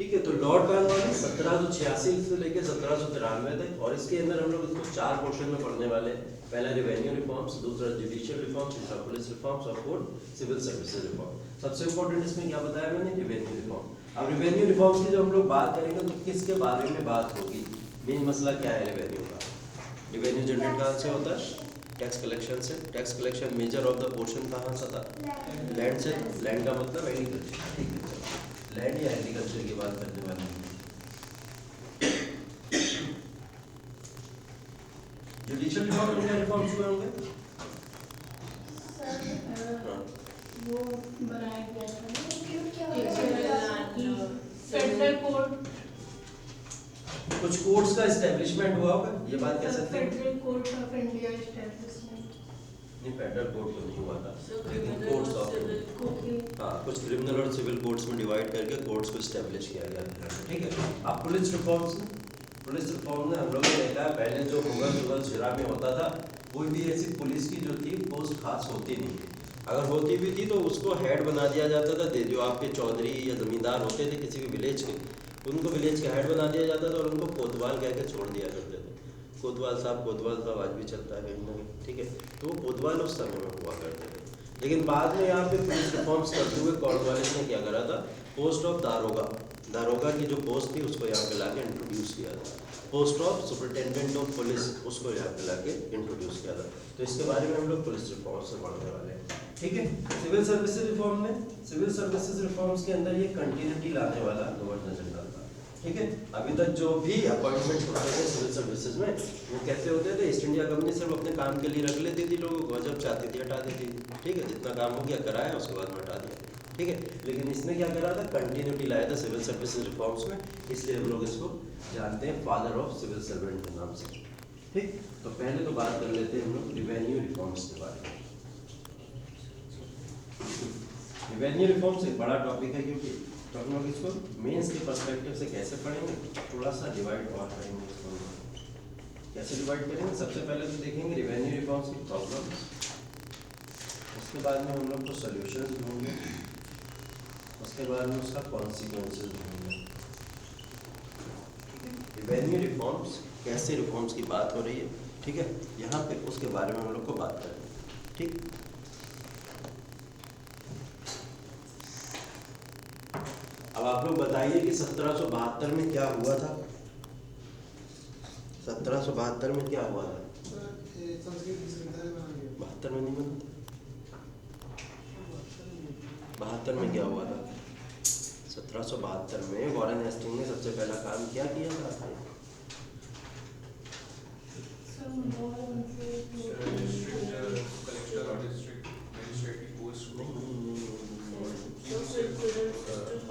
ठीक है। तो लॉर्ड कॉर्नवालिस 1786 से लेकर 1793 तक, और इसके अंदर हम लोग इसको 4 पोर्शन में पढ़ने वाले हैं। पहला रिवेन्यू रिफॉर्म्स, दूसरा जुडिशियल रिफॉर्म्स, तीसरा पुलिस रिफॉर्म्स और फोर्थ सिविल सर्विसेज रिफॉर्म। सबसे इंपॉर्टेंट इसमें क्या बताया मैंने, रिवेन्यू रिफॉर्म। अब रिवेन्यू रिफॉर्म्स की जब हम लोग बात करेंगे तो किसके बारे में बात होगी, मेन मसला क्या है रिवेन्यू का। रिवेन्यू जनरेट कहाँ से होता है, टैक्स कलेक्शन से। Tax collection measure of the portion कहाँ से था, लैंड से। लैंड का मतलब एग्रीकल्चर, ठीक है। लैंड या एग्रीकल्चर की बात करने वाले हैं। जुडिशियल रिफॉर्म में क्या रिफॉर्म्स हुए होंगे, वो बनाया गया था फेडरल कोर्ट, कुछ कोर्ट्स का एस्टेब्लिशमेंट हुआ होगा, ये बात कह सकते हैं। Federal court of India establishment, नहीं फेडरल कोर्ट तो नहीं हुआ था, लेकिन कोर्ट्स ऑफ, हाँ, कुछ क्रिमिनल और सिविल कोर्ट्स में डिवाइड करके कोर्ट्स को एस्टेब्लिश किया गया, ठीक है। अब पुलिस रिफॉर्म्स, पुलिस रिफॉर्म ने हम लोग ने देखा पहले जो मुगल जिला में होता था, कोई भी ऐसी पुलिस की जो थी पोस्ट खास होती नहीं थी। अगर होती भी थी तो उसको हेड बना दिया जाता था, जो आपके चौधरी या जमींदार होते थे किसी भी विलेज के, उनको विलेज का हेड बना दिया जाता था और उनको कोतवाल कह के छोड़ दिया करते थे। कोतवाल साहब आज भी चलता है कहीं ना कहीं, ठीक है। तो वो कोतवाल उस समय में हुआ करते थे। लेकिन बाद में यहाँ पे पुलिस रिफॉर्म्स करते हुए कॉर्नवालिस ने क्या करा था, पोस्ट ऑफ दारोगा की जो पोस्ट थी उसको यहाँ पे लाके इंट्रोड्यूस किया था। Post of superintendent of police उसको यहाँ पे लाके इंट्रोड्यूस किया था। तो इसके बारे में हम लोग पुलिस रिफॉर्म से पढ़ने वाले हैं, ठीक है। सिविल सर्विसेज रिफॉर्म में, सिविल सर्विसेज रिफॉर्म्स के अंदर ये कंटिन्यूटी लाने वाला गवर्नर जनरल था, ठीक है। अभी तक जो भी अपॉइंटमेंट होते थे सिविल सर्विसेज में, वो कैसे होते थे, ईस्ट इंडिया कंपनी सिर्फ अपने काम के लिए रख लेती थी लोगों को, जब चाहती थी हटा देती थी, ठीक है। जितना काम हो गया कराया, उसके बाद में हटा दिया, ठीक है। लेकिन इसने क्या करा था, कंटिन्यूटी लाया था सिविल सर्विसेज रिफॉर्म्स में, इसलिए हम लोग इसको जानते हैं फादर ऑफ सिविल सर्वेंट के नाम से, ठीक। तो पहले तो बात कर लेते हैं हम लोग रिवेन्यू रिफॉर्म्स के बारे में। रिवेन्यू रिफॉर्म्स एक बड़ा टॉपिक है, क्योंकि तो हम लोग इसको मेंस के पर्सपेक्टिव से कैसे पढ़ेंगे, थोड़ा सा डिवाइड और करेंगे इसको। कैसे डिवाइड करेंगे, सबसे पहले तो देखेंगे रिवेन्यू रिफॉर्म्स की प्रॉब्लम, उसके बाद में हम लोग को सॉल्यूशंस ढूंढेंगे, उसके बाद में उसका कॉन्सिक्वेंसेस ढूंढेंगे। रिवेन्यू रिफॉर्म्स, कैसे रिफॉर्म्स की बात हो रही है, ठीक है, यहाँ पे उसके बारे में हम लोग को बात करेंगे, ठीक। अब आप लोग बताइए कि 1772 में क्या हुआ था, 1772 में क्या हुआ था, 72 में नहीं बना था, 72 में क्या हुआ था, 1772 में वॉरेन हेस्टिंग ने सबसे पहला काम क्या किया था,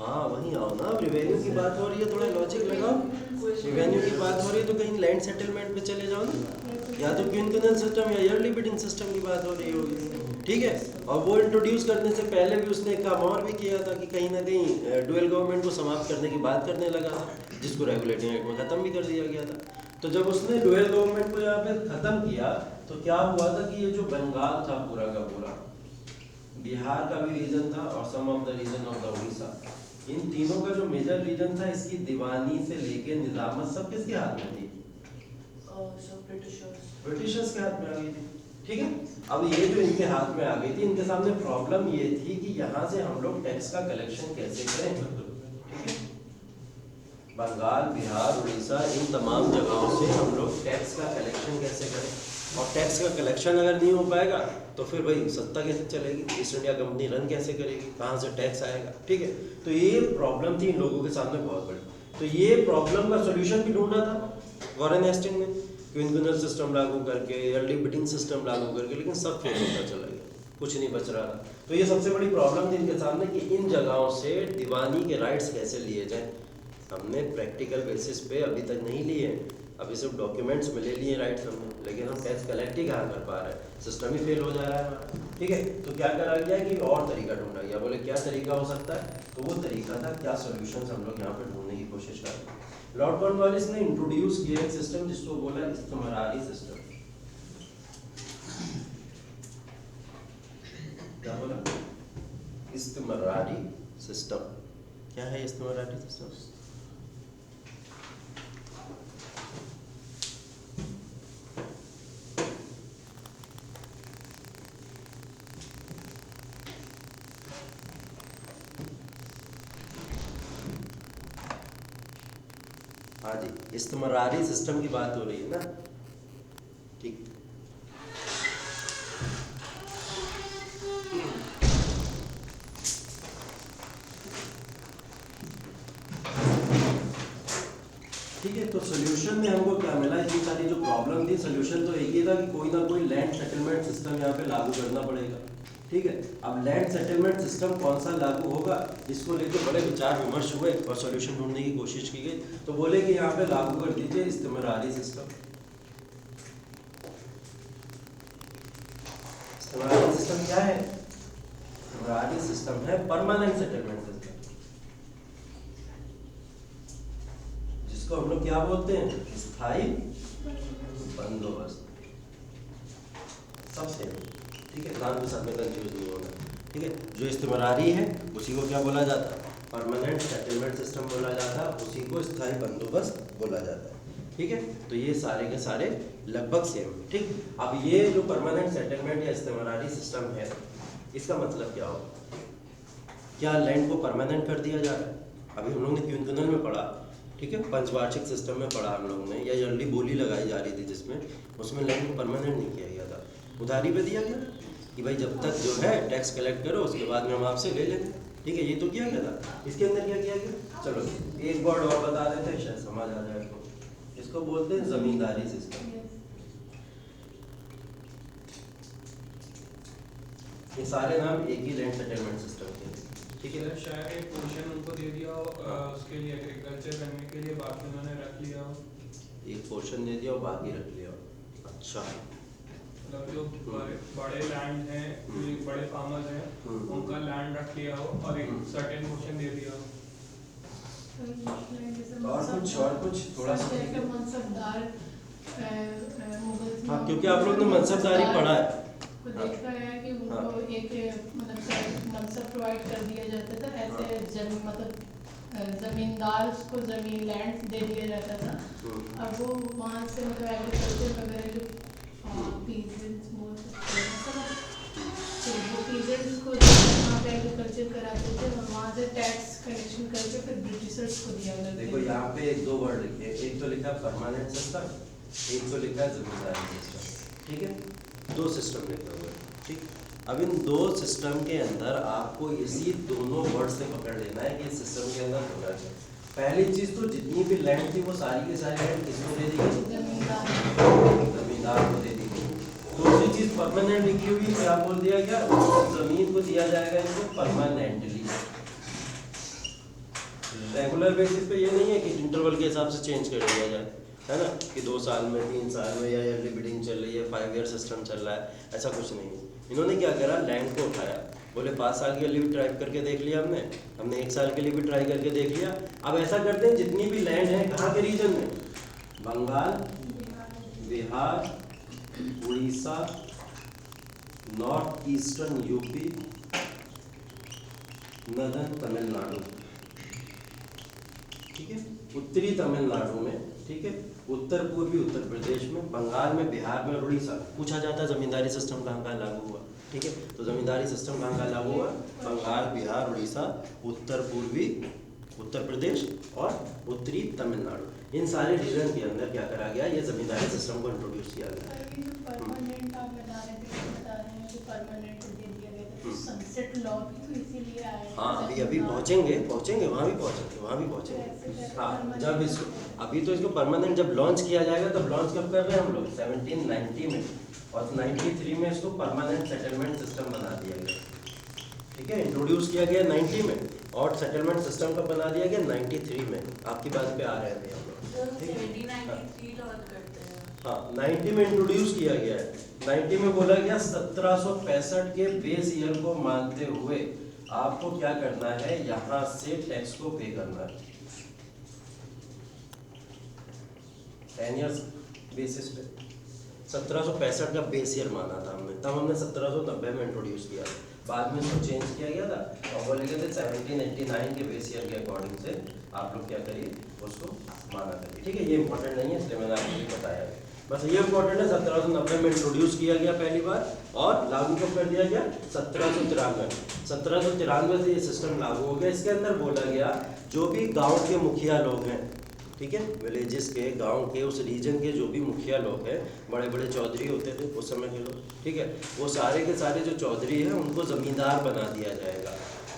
हाँ वहीं आओ ना, रिवेन्यू की बात हो रही है, थोड़ा लॉजिक लगाओ। रिवेन्यू की बात हो रही है तो कहीं लैंड सेटलमेंट पे चले जाओ ना, या तो क्विंटल सिस्टम या ईयरली बिडिंग सिस्टम की बात हो रही होगी, ठीक है। और वो इंट्रोड्यूस करने से पहले भी उसने एक काम और भी किया था कि कहीं ना कहीं डुअल गवर्नमेंट को समाप्त करने की बात करने लगा था, जिसको रेगुलेटिंग एक्ट में खत्म भी कर दिया गया था। तो जब उसने डुअल गवर्नमेंट को यहाँ पे खत्म किया तो क्या हुआ था कि ये जो बंगाल था पूरा का पूरा, बिहार का भी रीजन था और some of the reason of the Odisha, इन तीनों का जो मेजर रीजन था, इसकी दीवानी से लेके निजामत सब किसके हाथ में थी, ब्रिटिशर्स के हाथ में आ गई थी, ठीक है। अब ये जो इनके हाथ में आ गई थी, इनके सामने प्रॉब्लम ये थी कि यहाँ से हम लोग टैक्स का कलेक्शन कैसे करें, ठीक है। बंगाल, बिहार, उड़ीसा, इन तमाम जगहों से हम लोग टैक्स का कलेक्शन कैसे करें, और टैक्स का कलेक्शन अगर नहीं हो पाएगा तो फिर भाई सत्ता कैसे चलेगी, ईस्ट इंडिया कंपनी रन कैसे करेगी, कहाँ से टैक्स आएगा, ठीक है। तो ये प्रॉब्लम थी इन लोगों के सामने बहुत बड़ी। तो ये प्रॉब्लम का सोल्यूशन भी ढूंढना था वॉरेन हेस्टिंग ने, क्विंटल सिस्टम लागू करके, ईयरली बिडिंग सिस्टम लागू करके, लेकिन सब फेल होता चला गया, कुछ नहीं बच रहा था। तो ये सबसे बड़ी प्रॉब्लम थी इनके सामने कि इन जगहों से दीवानी के राइट्स कैसे लिए जाए। हमने प्रैक्टिकल बेसिस पे अभी तक नहीं लिए, अभी सिर्फ डॉक्यूमेंट्स में ले लिए राइट्स हमने, लेकिन हम टैक्स कलेक्ट ही कहाँ कर पा रहे हैं, सिस्टम ही फेल हो जा रहा है हमारा, ठीक है। तो क्या करा गया कि और तरीका ढूंढा गया, बोले क्या तरीका हो सकता है, तो वो तरीका था, क्या सोल्यूशन हम लोग यहाँ पे ढूंढने की कोशिश कर रहे हैं। लॉर्ड कॉर्नवालिस ने इंट्रोड्यूस किया एक सिस्टम जिसको बोला इस्तिमरारी सिस्टम। क्या बोला, इस्तिमरारी सिस्टम। क्या है इस्तिमरारी सिस्टम, हाँ जी, इस्तिमरारी सिस्टम की बात हो रही है ना, ठीक। ठीक है, तो सोल्यूशन में हमको क्या मिला, इतनी सारी जो प्रॉब्लम थी, सोल्यूशन तो एक ही था कि कोई ना कोई लैंड सेटलमेंट सिस्टम यहाँ पे लागू करना पड़ेगा। ठीक है, अब लैंड सेटलमेंट सिस्टम कौन सा लागू होगा, इसको लेके बड़े विचार विमर्श हुए और सॉल्यूशन ढूंढने की कोशिश की गई। तो बोले कि यहाँ पे लागू कर दीजिए इस्तिमरारी सिस्टम। इस्तिमरारी सिस्टम क्या है? इस्तिमरारी सिस्टम है परमानेंट सेटलमेंट सिस्टम, जिसको हम लोग क्या बोलते हैं, स्थायी बंदोबस्त। सब सेम, ठीक है, नाम के साथ में कंफ्यूज नहीं होना। ठीक है, जो इस्तिमरारी है उसी को क्या बोला जाता है, परमानेंट सेटलमेंट सिस्टम बोला जाता है, उसी को स्थायी बंदोबस्त बोला जाता है। ठीक है, तो ये सारे के सारे लगभग सेम। ठीक, अब ये जो परमानेंट सेटलमेंट या इस्तिमरारी सिस्टम है, इसका मतलब क्या होगा? क्या लैंड को परमानेंट कर दिया जा रहा है? अभी हम लोग ने ट्यूनल में पढ़ा, ठीक है, पंचवार्षिक सिस्टम में पढ़ा हम लोगों ने, या जल्दी बोली लगाई जा रही थी जिसमें, उसमें लैंड को परमानेंट नहीं किया गया था, उधारी पे दिया गया कि भाई जब तक जो है टैक्स कलेक्ट करो, उसके बाद में हम आपसे ले लेंगे। ठीक है, ये तो किया गया था। इसके अंदर क्या किया गया, चलो एक वर्ड और बता देते हैं, शायद समझ आ जाए। तो इसको बोलते हैं जमींदारी सिस्टम। ये सारे नाम एक ही लैंड सेटलमेंट सिस्टम के। ठीक है, शायद एक पोर्शन उनको दे दिया हो उसके लिए एग्रीकल्चर करने के लिए, बाकी उन्होंने रख लिया हो। एक पोर्शन दे दिया और बाकी रख लिया। अच्छा, मतलब जो बड़े लैंड हैं, जो बड़े फार्मर्स हैं, उनका लैंड रख लिया हो और एक सर्टेन पोर्शन दे दिया हो। और कुछ थोड़ा सा मनसबदार, हाँ, क्योंकि आप लोग ने मनसबदारी पढ़ा है, को देखा है कि उनको एक मतलब मनसब प्रोवाइड कर दिया जाता था, ऐसे मतलब जमींदार को जमीन लैंड दे दिया जाता था। अब वो वहाँ से मतलब एग्रीकल्चर वगैरह जो पीजेंट्स बोल सकते हैं, तो वो पीजेंट्स को वहाँ पे एग्रीकल्चर कराते थे और वहाँ से टैक्स कलेक्शन करके फिर ब्रिटिशर्स को दिया जाता था। देखो यहाँ पे एक दो वर्ड लिखे, एक तो लिखा परमानेंट सिस्टम, एक तो लिखा है जमींदारी सिस्टम। ठीक है, दो सिस्टम लिखे हुए। ठीक, अब इन दो सिस्टम के अंदर आपको इसी दोनों वर्ड से पकड़ लेना है कि इस सिस्टम के अंदर होना है। पहली चीज तो जितनी भी लैंड थी वो सारी की सारी लैंड किसको दे दी गई, जमींदार को दे दी गई। दूसरी चीज परमानेंट लिखी हुई, क्या बोल दिया गया, जमीन को दिया जाएगा इनको परमानेंटली। रेगुलर बेसिस पे ये नहीं है कि इंटरवल के हिसाब से चेंज कर दिया जाए, है ना, कि 2 साल में 3 साल में, या अर्ली बिडिंग चल रही है, 5 ईयर सिस्टम चल रहा है, ऐसा कुछ नहीं है। इन्होंने क्या करा, लैंड को उठाया, बोले 5 साल के लिए भी ट्राई करके देख लिया हमने 1 साल के लिए भी ट्राई करके देख लिया। अब ऐसा करते हैं, जितनी भी लैंड है कहाँ के रीजन में, बंगाल, बिहार, उड़ीसा, नॉर्थ ईस्टर्न यूपी, नदन तमिलनाडु, ठीक है, उत्तरी तमिलनाडु में, ठीक है, उत्तर पूर्वी उत्तर प्रदेश में, बंगाल में, बिहार में, उड़ीसा। पूछा जाता है जमींदारी सिस्टम कहाँ कहाँ लागू हुआ। ठीक है, तो जमींदारी सिस्टम कहाँ कहाँ लागू हुआ, बंगाल, बिहार, उड़ीसा, उत्तर पूर्वी उत्तर प्रदेश और उत्तरी तमिलनाडु। इन सारे रीजन के अंदर क्या करा गया, ये जमींदारी सिस्टम को इंट्रोड्यूस किया गया। परमानेंट आप बता रहे हैं कि परमानेंट दे दिया गया था, सनसेट लॉ भी तो इसीलिए आया। हाँ, अभी पहुंचेंगे वहाँ भी पहुंचेंगे। हाँ, जब इसको अभी तो इसको परमानेंट जब लॉन्च किया जाएगा, तब लॉन्च कब कर रहे हैं हम लोग, 1790 में, और 93 में इसको परमानेंट सेटलमेंट सिस्टम बना दिया गया। ठीक है, इंट्रोड्यूस किया गया 90 में, और सेटलमेंट सिस्टम का बना दिया गया 93 में। आपकी बात पे आ रहे हैं हम लोग, ठीक है। हाँ, 90 में इंट्रोड्यूस किया गया है। 90 में बोला गया 1765 के बेस ईयर को मानते हुए आपको क्या करना है, यहाँ से टैक्स को पे करना है 10 ईयर्स बेसिस पे। 1765 का बेस ईयर माना था हमने, तब हमने 1790 में इंट्रोड्यूस किया, बाद में इसको चेंज किया गया था और बोले गए थे 1789 के बेस ईयर के अकॉर्डिंग से आप लोग क्या करिए, उसको माना करिए। ठीक है, ये इंपॉर्टेंट नहीं है, इसलिए मैंने आपको बताया, बस ये इंपॉर्टेंट है। 1790 में इंट्रोड्यूस किया गया पहली बार, और लागू कब कर दिया गया, 1793 से ये सिस्टम लागू हो गया। इसके अंदर बोला गया जो भी गांव के मुखिया लोग हैं, ठीक है। विलेजेस के, गांव के, उस रीजन के जो भी मुखिया लोग हैं, बड़े बड़े चौधरी होते थे उस समय के लोग, ठीक है, वो सारे के सारे जो चौधरी हैं उनको ज़मींदार बना दिया जाएगा।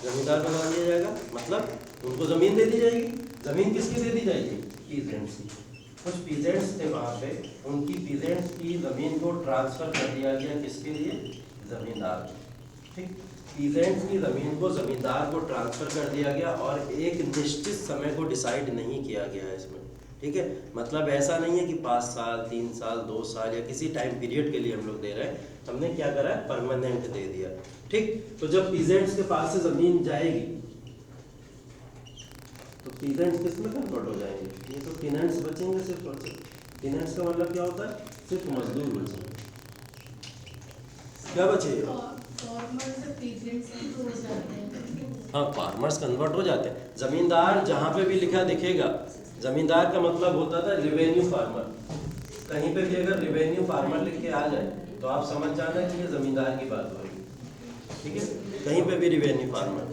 ज़मींदार बना दिया जाएगा मतलब उनको ज़मीन दे दी जाएगी। ज़मीन किसकी दे दी जाएगी? पीजेंट्स की। कुछ पीजेंट्स थे वहाँ पे, उनकी पीजेंट्स की ज़मीन को ट्रांसफ़र कर दिया गया किसके लिए? ज़मींदार। ठीक, पीजेंट्स की ज़मीन को ज़मींदार को ट्रांसफ़र कर दिया गया और एक निश्चित समय को डिसाइड नहीं किया गया है इसमें, ठीक है। मतलब ऐसा नहीं है कि 5 साल, 3 साल, 2 साल या किसी टाइम पीरियड के लिए हम लोग दे रहे हैं, हमने क्या करा है? परमानेंट दे दिया। ठीक, तो जब पीजेंट्स के पास से ज़मीन जाएगी तो पीजेंट्स किस में कन्वर्ट हो जाएंगे? ये तो टेनेंट्स बचेंगे सिर्फ और सिर्फ। टेनेंट्स का मतलब क्या होता है? सिर्फ मजदूर बचेंगे। क्या बचेगा? हाँ, फार्मर्स कन्वर्ट हो जाते हैं। जमींदार जहाँ पे भी लिखा दिखेगा, जमींदार का मतलब होता था रिवेन्यू फार्मर। कहीं पे भी अगर रिवेन्यू फार्मर लिख के आ जाए तो आप समझ जाना कि ये जमींदार की बात हो रही है, ठीक है। कहीं पे भी रिवेन्यू फार्मर,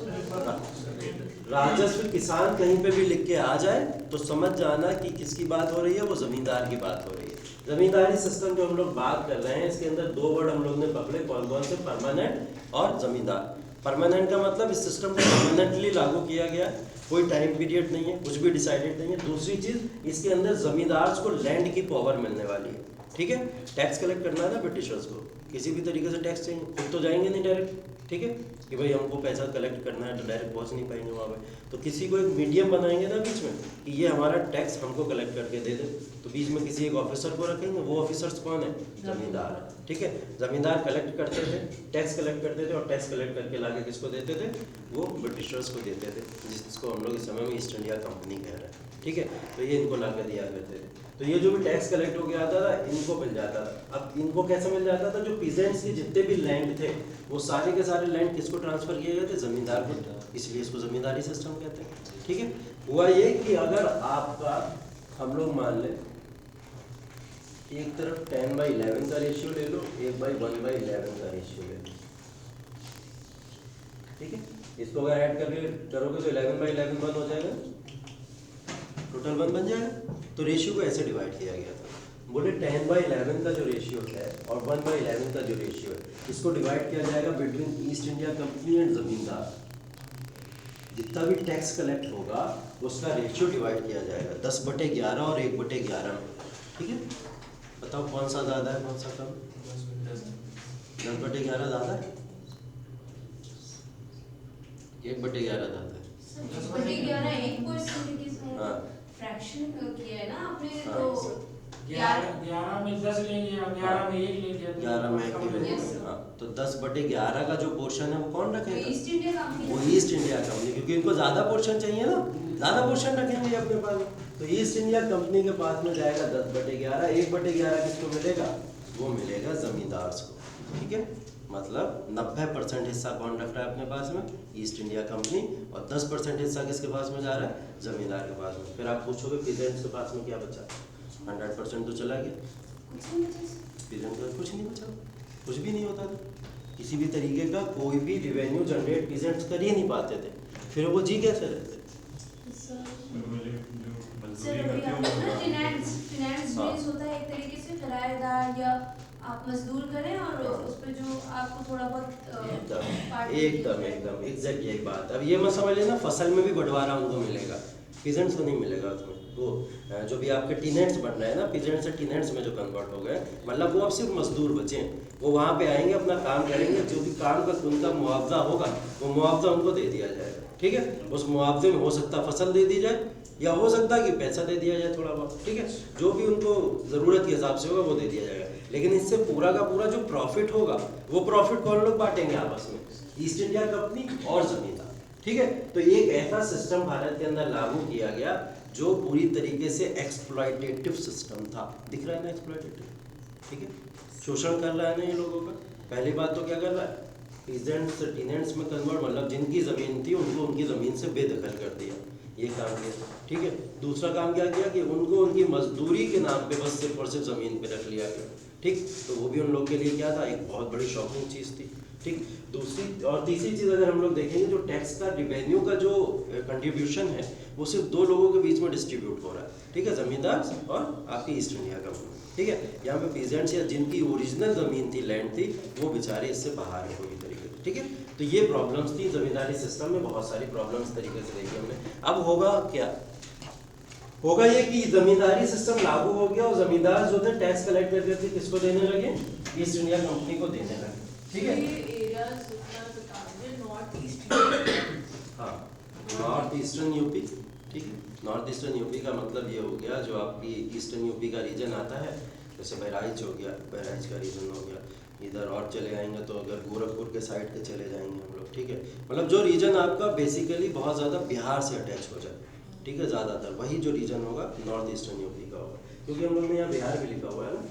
राजस्व किसान कहीं पे भी लिख के आ जाए तो समझ जाना कि किसकी बात हो रही है, वो जमींदार की बात हो रही है। जमींदारी सिस्टम जो हम लोग बात कर रहे हैं, इसके अंदर 2 वर्ड हम लोग ने पकड़े, कौन कौन से? परमानेंट और जमींदार। परमानेंट का मतलब इस सिस्टम को परमानेंटली लागू किया गया, कोई टाइम पीरियड नहीं है, कुछ भी डिसाइडेड नहीं है। दूसरी चीज, इसके अंदर जमींदार को लैंड की पावर मिलने वाली है, ठीक है। टैक्स कलेक्ट करना है ना ब्रिटिशर्स को, किसी भी तरीके से टैक्स चाहिए, खुद तो जाएंगे नहीं डायरेक्ट, ठीक है, कि भाई हमको पैसा कलेक्ट करना है तो डायरेक्ट पहुंच नहीं पाएंगे वहाँ पे। तो किसी को एक मीडियम बनाएंगे ना बीच में कि ये हमारा टैक्स हमको कलेक्ट करके दे दे, तो बीच में किसी एक ऑफिसर को रखेंगे। वो ऑफिसर्स कौन है? जमींदार, ठीक है। जमींदार कलेक्ट करते थे, टैक्स कलेक्ट करते थे और टैक्स कलेक्ट करके लाके किसको देते थे? वो ब्रिटिशर्स को देते थे, जिसको हम लोग इस समय में ईस्ट इंडिया कंपनी कह रहे हैं, ठीक है। तो ये इनको ला दिया करते थे। तो ये जो भी टैक्स कलेक्ट हो गया आता था, इनको मिल जाता था। अब इनको कैसे मिल जाता था? जो पीजेंट्स के जितने भी लैंड थे, वो सारे के सारे लैंड किसको ट्रांसफर किए गए थे? जमींदार को, इसलिए इसको जमींदारी सिस्टम कहते हैं, ठीक है। हुआ ये कि अगर आपका, हम लोग मान लें एक तरफ 10/11 का रेशियो ले लो, 1/1/11 का रेशियो ले लो, ठीक है। इसको अगर ऐड करके करोगे तो 11/11 1 हो जाएगा, टोटल 1 बन जाएगा। तो रेशियो को ऐसे डिवाइड किया गया था, बोले 10/11 का जो रेशियो है और 1/11 का जो रेशियो है, इसको डिवाइड किया जाएगा between east India company and जमींदार। जितना भी टैक्स कलेक्ट होगा उसका रेशियो डिवाइड किया जाएगा 10/11 और 1/11 में, ठीक है। बताओ कौन सा ज़्यादा है, कौन सा कम? 10/11 ज़्यादा है, 1/11 ज़्यादा है। 10/11 1% हाँ, फ्रैक्शन किया है ना आपने, हाँ, तो 11 में 10 लेंगे और 11 में 1 लेंगे, 11 में 1 लेंगे। हाँ, तो 10/11 का जो पोर्शन है वो कौन रखेगा? ईस्ट इंडिया कंपनी, वो ईस्ट इंडिया कंपनी, क्योंकि इनको ज़्यादा पोर्शन चाहिए ना, ज़्यादा पोर्शन रखेंगे अपने पास। तो ईस्ट इंडिया कंपनी के पास में जाएगा 10/11, 1/11 किसको मिलेगा? वो मिलेगा जमींदार को, ठीक है। मतलब 90% हिस्सा कौन रख रहा है अपने पास में? ईस्ट इंडिया कंपनी, और 10% हिस्सा किसके पास में जा रहा है? जमींदार के पास में। फिर आप पूछोगे पीजेंट्स के पास में क्या बचा? 100% तो चला गया, पीजेंट का कुछ नहीं बचा, कुछ भी नहीं होता था। किसी भी तरीके का कोई भी रिवेन्यू जनरेट पीजेंट्स कर ही नहीं पाते थे, फिर वो जी कैसे रहते? सर अभी आपका फिनेंस बेस होता है एक तरीके से, किराएदार या आप मजदूर करें और उस पे जो आपको थोड़ा बहुत एकदम एग्जैक्ट यही बात। अब ये मत समझ लेना फसल में भी बंटवारा उनको मिलेगा, पीजेंट्स को नहीं मिलेगा उसमें। वो जो भी आपके टीनेंट्स बन रहे हैं ना, पीजेंट्स से टीनेंट्स में जो कन्वर्ट हो गए, मतलब वो अब सिर्फ मजदूर बचे, वो वहाँ पे आएंगे, अपना काम करेंगे, जो भी काम का उनका मुआवजा होगा वो मुआवजा उनको दे दिया जाएगा, ठीक है। उस मुआवजे में हो सकता फसल दे दी जाए या हो सकता है कि पैसा दे दिया जाए थोड़ा बहुत, ठीक है। जो भी उनको ज़रूरत के हिसाब से होगा वो दे दिया जाएगा, लेकिन इससे पूरा का पूरा जो प्रॉफिट होगा वो प्रॉफिट कौन लोग बांटेंगे आपस में? ईस्ट इंडिया कंपनी और जमींदार, ठीक है। तो एक ऐसा सिस्टम भारत के अंदर लागू किया गया जो पूरी तरीके से एक्सप्लॉयटेटिव सिस्टम था। दिख रहा है ना एक्सप्लॉयटेटिव, ठीक है। शोषण कर रहा है ना ये लोगों का। पहली बात तो क्या कर रहा है? पीजेंट्स टीनेंट्स में कन्वर्ट, मतलब जिनकी ज़मीन थी उनको उनकी ज़मीन से बेदखल कर दिया, ये काम किया, ठीक है। दूसरा काम क्या किया कि उनको उनकी मजदूरी के नाम पे बस सिर्फ और सिर्फ ज़मीन पे रख लिया गया, ठीक। तो वो भी उन लोग के लिए क्या था? एक बहुत बड़ी शॉकिंग चीज़ थी। ठीक। दूसरी और तीसरी चीज़ अगर हम लोग देखेंगे, जो टैक्स का रिवेन्यू का जो कंट्रीब्यूशन है वो सिर्फ दो लोगों के बीच में डिस्ट्रीब्यूट हो रहा है, ठीक है, ज़मींदार और आपकी ईस्ट इंडिया कंपनी, ठीक है। यहाँ पे पीजेंट्स या जिनकी ओरिजिनल ज़मीन थी, लैंड थी, वो बेचारे इससे बाहर है पूरी तरीके से, ठीक है। तो ये प्रॉब्लम्स थी ज़मींदारी सिस्टम में, बहुत सारी प्रॉब्लम्स तरीके से देखी हमने। अब होगा क्या, होगा ये कि ज़मींदारी सिस्टम लागू हो गया और ज़मींदार जो थे टैक्स कलेक्ट करते थे, किसको देने लगे, ईस्ट इंडिया कंपनी को देने लगे, ठीक है। हाँ, नॉर्थ ईस्टर्न यूपी, ठीक है। नॉर्थ ईस्टर्न यूपी का मतलब ये हो गया जो आपकी ईस्टर्न यूपी का रीजन आता है, जैसे बहराइच हो गया, बहराइच का रीजन हो गया, इधर और चले आएंगे तो अगर गोरखपुर के साइड के चले जाएंगे हम लोग, ठीक है। मतलब जो रीजन आपका बेसिकली बहुत ज़्यादा बिहार से अटैच हो जाए, ठीक है, ज़्यादातर वही जो रीजन होगा नॉर्थ ईस्टर्न यूपी का होगा, क्योंकि हम लोग ने यहाँ बिहार भी लिखा हुआ है ना,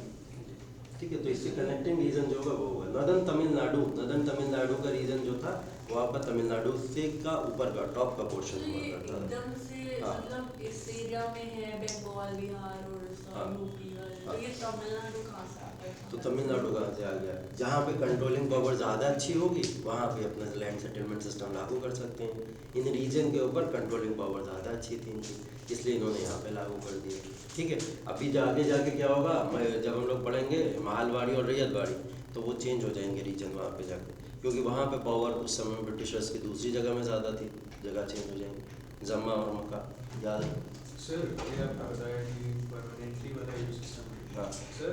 ठीक है। तो इससे कनेक्टिंग रीजन जो होगा वो होगा नदन तमिलनाडु। नदन तमिलनाडु का रीजन जो था वो आपका तमिलनाडु से का ऊपर का टॉप का पोर्शन हुआ करता था। एकदम से हाँ। मतलब इस एरिया में है बंगाल, बिहार और हाँ। यूपी हाँ। तो ये तमिलनाडु कहाँ से आ गया? तो तमिलनाडु कहाँ से आ गया, जहाँ पे कंट्रोलिंग पावर ज़्यादा अच्छी होगी वहाँ पे अपना लैंड सेटलमेंट सिस्टम लागू कर सकते हैं। इन रीजन के ऊपर कंट्रोलिंग पावर ज़्यादा अच्छी थी इनकी, इसलिए इन्होंने यहाँ पे लागू कर दिया, ठीक है। अभी आगे जाके क्या होगा, जब हम लोग पढ़ेंगे मालवाड़ी और रैयतवाड़ी, तो वो चेंज हो जाएंगे रीजन वहाँ पे जाके, क्योंकि वहाँ पे पावर उस समय ब्रिटिशर्स की दूसरी जगह में ज़्यादा थी, जगह चेंज हो जाएंगी, जम्मा और मक्का, याद है। सर ये आपने बताया कि परमानेंटली वाला ये सिस्टम है। हाँ। सर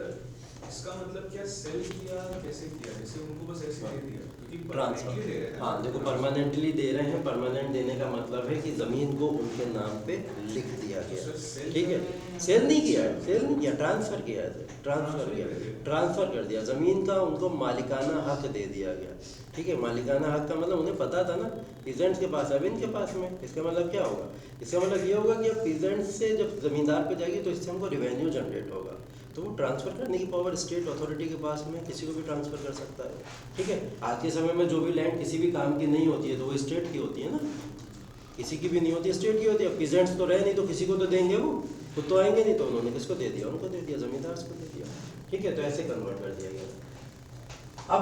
इसका मतलब क्या सेल किया, कैसे किया, जैसे उनको बस ऐसे दे दिया क्योंकि ट्रांसफर, permanently दे रहे हैं। हाँ देखो परमानेंटली दे रहे हैं। परमानेंट देने का मतलब है कि ज़मीन को उनके नाम पे लिख दिया गया, ठीक है। सेल नहीं किया, सेल नहीं किया, ट्रांसफ़र किया है, ट्रांसफ़र किया, ट्रांसफ़र कर दिया ज़मीन का, उनको मालिकाना हक दे दिया गया, ठीक है। मालिकाना हक का मतलब उन्हें पता था ना पीजेंट्स के पास, अब इनके पास में, इसका मतलब क्या होगा, इसका मतलब ये होगा कि अब पीजेंट्स से जब ज़मींदार पे जाएगी तो इससे हमको रिवेन्यू जनरेट होगा, तो वो ट्रांसफ़र करने की पावर स्टेट अथॉरिटी के पास में, किसी को भी ट्रांसफ़र कर सकता है, ठीक है। आज के समय में जो भी लैंड किसी भी काम की नहीं होती है तो वो स्टेट की होती है ना, किसी की भी नहीं होती, स्टेट की होती है। पीजेंट्स तो रहे नहीं तो किसी को तो देंगे, वो खुद तो आएंगे नहीं, तो उन्होंने किसको दे दिया, उनको दे दिया, ज़मींदार को दे दिया, ठीक है। तो ऐसे कन्वर्ट कर दिया गया। अब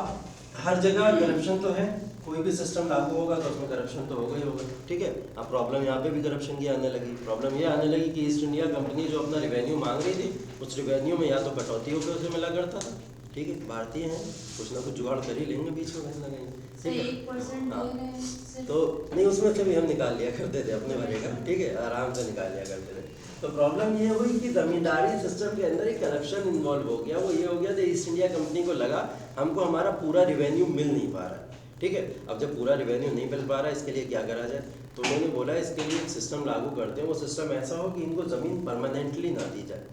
हर जगह करप्शन तो है, कोई भी सिस्टम लागू होगा तो उसमें करप्शन तो होगा ही होगा, ठीक है। अब प्रॉब्लम यहाँ पे भी करप्शन की आने लगी। प्रॉब्लम ये आने लगी कि ईस्ट इंडिया कंपनी जो अपना रिवेन्यू मांग रही थी, उस रिवेन्यू में या तो कटौती होकर उसे मिला करता था, ठीक है। भारतीय हैं, कुछ ना कुछ जुगाड़ कर ही लेंगे बीच में कहीं ना कहीं, ठीक है। 1% हाँ। दे रहे हैं सिर्फ। तो नहीं, उसमें से भी हम निकाल लिया करते थे अपने भरे का, ठीक है, आराम से निकाल लिया करते थे। तो प्रॉब्लम ये हुई कि ज़मींदारी सिस्टम के अंदर एक करप्शन इन्वॉल्व हो गया। वो ये हो गया कि ईस्ट इंडिया कंपनी को लगा हमको हमारा पूरा रिवेन्यू मिल नहीं पा रहा है, ठीक है। अब जब पूरा रिवेन्यू नहीं मिल पा रहा है, इसके लिए क्या करा जाए, तो उन्होंने बोला इसके लिए एक सिस्टम लागू करते हैं। वो सिस्टम ऐसा हो कि इनको ज़मीन परमानेंटली ना दी जाए,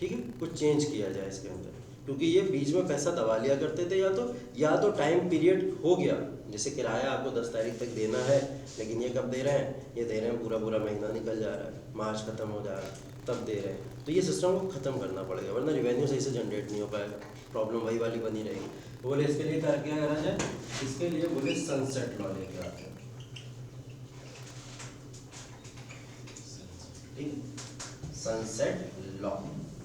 ठीक है, कुछ चेंज किया जाए इसके अंदर, क्योंकि ये बीच में पैसा दबा लिया करते थे। या तो टाइम पीरियड हो गया, जैसे किराया आपको 10 तारीख तक देना है, लेकिन ये कब दे रहे हैं, ये दे रहे हैं पूरा महीना निकल जा रहा है, मार्च खत्म हो जा रहा है, तब दे रहे हैं। तो ये सिस्टम को ख़त्म करना पड़ेगा, वरना रिवेन्यू सही से जनरेट नहीं हो पाएगा, प्रॉब्लम वही वाली बनी रहेगी। तो बोले इसके लिए क्या करा जाए, इसके लिए बोले सनसेट लॉ लेके आते हैं, ठीक। सनसेट लॉ,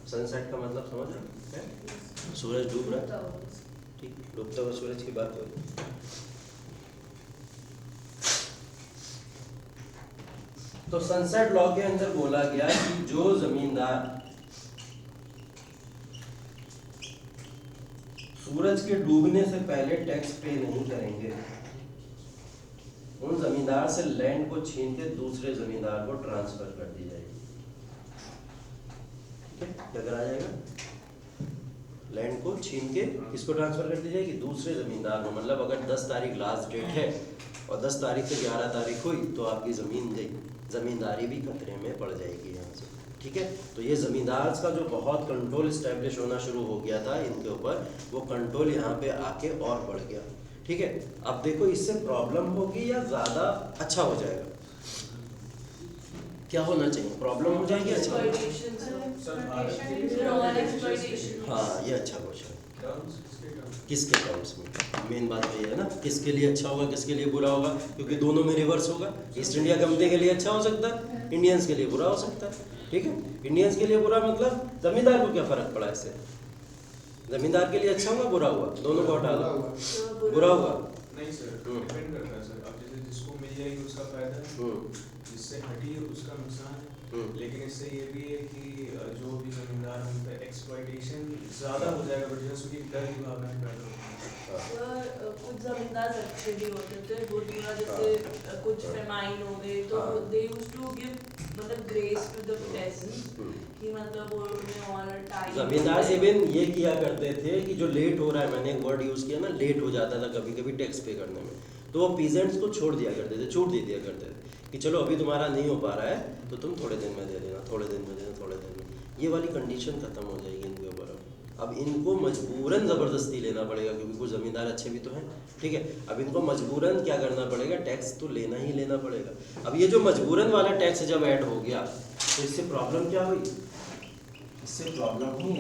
सनसेट का मतलब समझ रहे हैं, सूरज डूब रहा है, ठीक, डूबता हुआ सूरज की बात हो रही। तो सनसेट लॉ के अंदर बोला गया कि जो जमींदार सूरज के डूबने से पहले टैक्स पे नहीं करेंगे, उन जमींदार से लैंड को छीन के दूसरे जमींदार को ट्रांसफर कर दी जाएगी, ठीक है। क्या करा जाएगा, लैंड को छीन के किसको ट्रांसफर कर दी जाएगी, दूसरे जमींदार को। मतलब अगर 10 तारीख लास्ट डेट है और 10 तारीख से 11 तारीख हुई तो आपकी ज़मीन गई, ज़मींदारी भी खतरे में पड़ जाएगी यहाँ से, ठीक है। तो ये ज़मींदार का जो बहुत कंट्रोल इस्टेब्लिश होना शुरू हो गया था इनके ऊपर, वो कंट्रोल यहाँ पे आके और बढ़ गया, ठीक है। अब देखो इससे प्रॉब्लम होगी या ज़्यादा अच्छा हो जाएगा, क्या होना चाहिए, प्रॉब्लम हो जाएगी, अच्छा हो जाएगा? हाँ, ये अच्छा क्वेश्चन, किसके टर्म्स में, मेन बात तो ये है ना, किसके लिए अच्छा होगा, किसके लिए बुरा होगा, क्योंकि दोनों में रिवर्स होगा। ईस्ट इंडिया कंपनी के लिए अच्छा हो सकता है, इंडियंस के लिए बुरा हो सकता है, ठीक है। इंडियंस के लिए बुरा मतलब जमींदार को क्या फ़र्क पड़ा इससे, जमींदार के लिए अच्छा हुआ बुरा हुआ, दोनों को हटा दो, बुरा हुआ। नहीं सर, डिपेंड करता है सर। अब जैसे जिसको मिल जाएगी उसका फायदा है, जिससे हटी है उसका नुकसान है। लेकिन इससे ये भी है कि जो भी जमींदार उन पे एक्सप्लॉइटेशन ज़्यादा हो जाएगा, बट जैसे कि डर की भावना पैदा होती है। सर कुछ जमींदार अच्छे भी होते थे, बहुत बुरा जैसे कुछ फेमाइन हो गए तो दे यूज्ड टू गिव मतलब ग्रेस टू द पेजेंट्स कि मतलब वो उन्हें और टाइम। जमींदार इवन ये किया करते थे कि जो लेट हो रहा है, मैंने एक वर्ड यूज़ किया ना, लेट हो जाता था कभी कभी टैक्स पे करने में, तो वो पीजेंट्स को छोड़ दिया करते थे, छूट दे दिया करते थे कि चलो अभी तुम्हारा नहीं हो पा रहा है तो तुम थोड़े दिन में दे देना, थोड़े दिन में देना, थोड़े दिन में। ये वाली कंडीशन खत्म हो जाएगी इनके ऊपर। अब इनको मजबूरन ज़बरदस्ती लेना पड़ेगा, क्योंकि कुछ ज़मींदार अच्छे भी तो हैं, ठीक है। अब इनको मजबूरन क्या करना पड़ेगा, टैक्स तो लेना ही लेना पड़ेगा। अब ये जो मजबूरन वाला टैक्स जब ऐड हो गया तो इससे प्रॉब्लम क्या हुई, इससे प्रॉब्लम हुई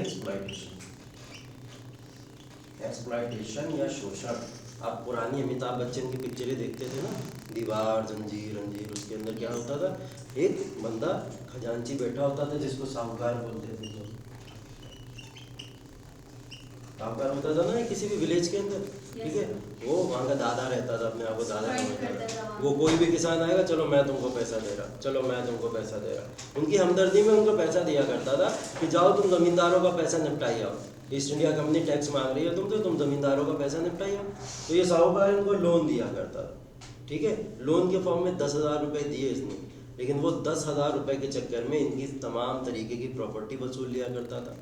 एक्सप्लॉइटेशन या शोषण। आप पुरानी अमिताभ बच्चन की पिक्चरें देखते थे ना, दीवार, जंजीर, अंजीर, उसके अंदर क्या होता था, एक बंदा खजांची बैठा होता था जिसको साहूकार बोलते थे। साहूकार होता था ना किसी भी विलेज के अंदर, ठीक है, वो वहाँ का दादा रहता था, अपने आप को दादा समझता था। वो कोई भी किसान आएगा, चलो मैं तुमको पैसा दे रहा, चलो मैं तुमको पैसा दे रहा। उनकी हमदर्दी में उनको पैसा दिया करता था कि जाओ तुम जमींदारों का पैसा निपटाई आओ, ईस्ट इंडिया कंपनी टैक्स मांग रही है तुम, तो तुम जमींदारों का पैसा निपटाई आओ। तो ये साहूकार उनको लोन दिया करता था, ठीक है। लोन के फॉर्म में 10,000 रुपये दिए इसने, लेकिन वो 10,000 रुपये के चक्कर में इनकी तमाम तरीके की प्रॉपर्टी वसूल लिया करता था,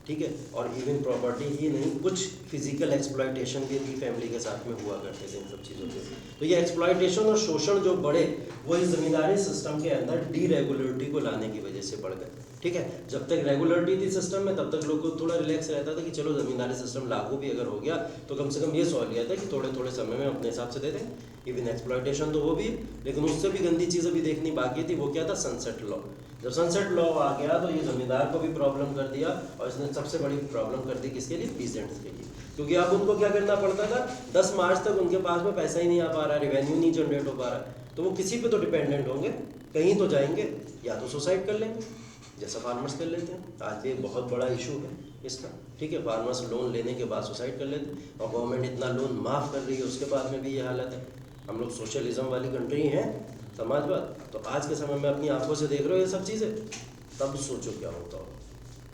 ठीक है। और इवन प्रॉपर्टी ही नहीं, कुछ फिजिकल एक्सप्लॉइटेशन भी इनकी फैमिली के साथ में हुआ करते थे इन सब चीज़ों के। तो ये एक्सप्लॉइटेशन और शोषण जो बढ़े वो इस जमींदारी सिस्टम के अंदर डीरेगुलरिटी को लाने की वजह से बढ़ गए, ठीक है। जब तक रेगुलरिटी थी सिस्टम में तब तक लोग को थोड़ा रिलैक्स रहता था कि चलो जमींदारी सिस्टम लागू भी अगर हो गया तो कम से कम ये सहूलियत है कि थोड़े थोड़े समय में अपने हिसाब से दे दें। इवन एक्सप्लॉइटेशन तो वो भी, लेकिन उससे भी गंदी चीज़ अभी देखनी बाकी थी, वो क्या था, सनसेट लॉ। जब सनसेट लॉ आ गया तो ये जमींदार को भी प्रॉब्लम कर दिया, और इसने सबसे बड़ी प्रॉब्लम कर दी किसके लिए, पीजेंट्स के लिए। क्योंकि अब उनको क्या करना पड़ता था, 10 मार्च तक उनके पास में पैसा ही नहीं आ पा रहा, रेवेन्यू नहीं जनरेट हो पा रहा, तो वो किसी पे तो डिपेंडेंट होंगे, कहीं तो जाएंगे, या तो सुसाइड कर लेंगे, जैसा फार्मर्स कर लेते हैं। आज भी एक बहुत बड़ा इशू है इसका, ठीक है। फार्मर्स लोन लेने के बाद सुसाइड कर लेते हैं, और गवर्नमेंट इतना लोन माफ़ कर रही है, उसके बाद में भी ये हालत है। हम लोग सोशलिज्म वाली कंट्री हैं, समाजवाद, तो आज के समय में अपनी आंखों से देख रहे हो ये सब चीज़ें, तब सोचो क्या होता हो।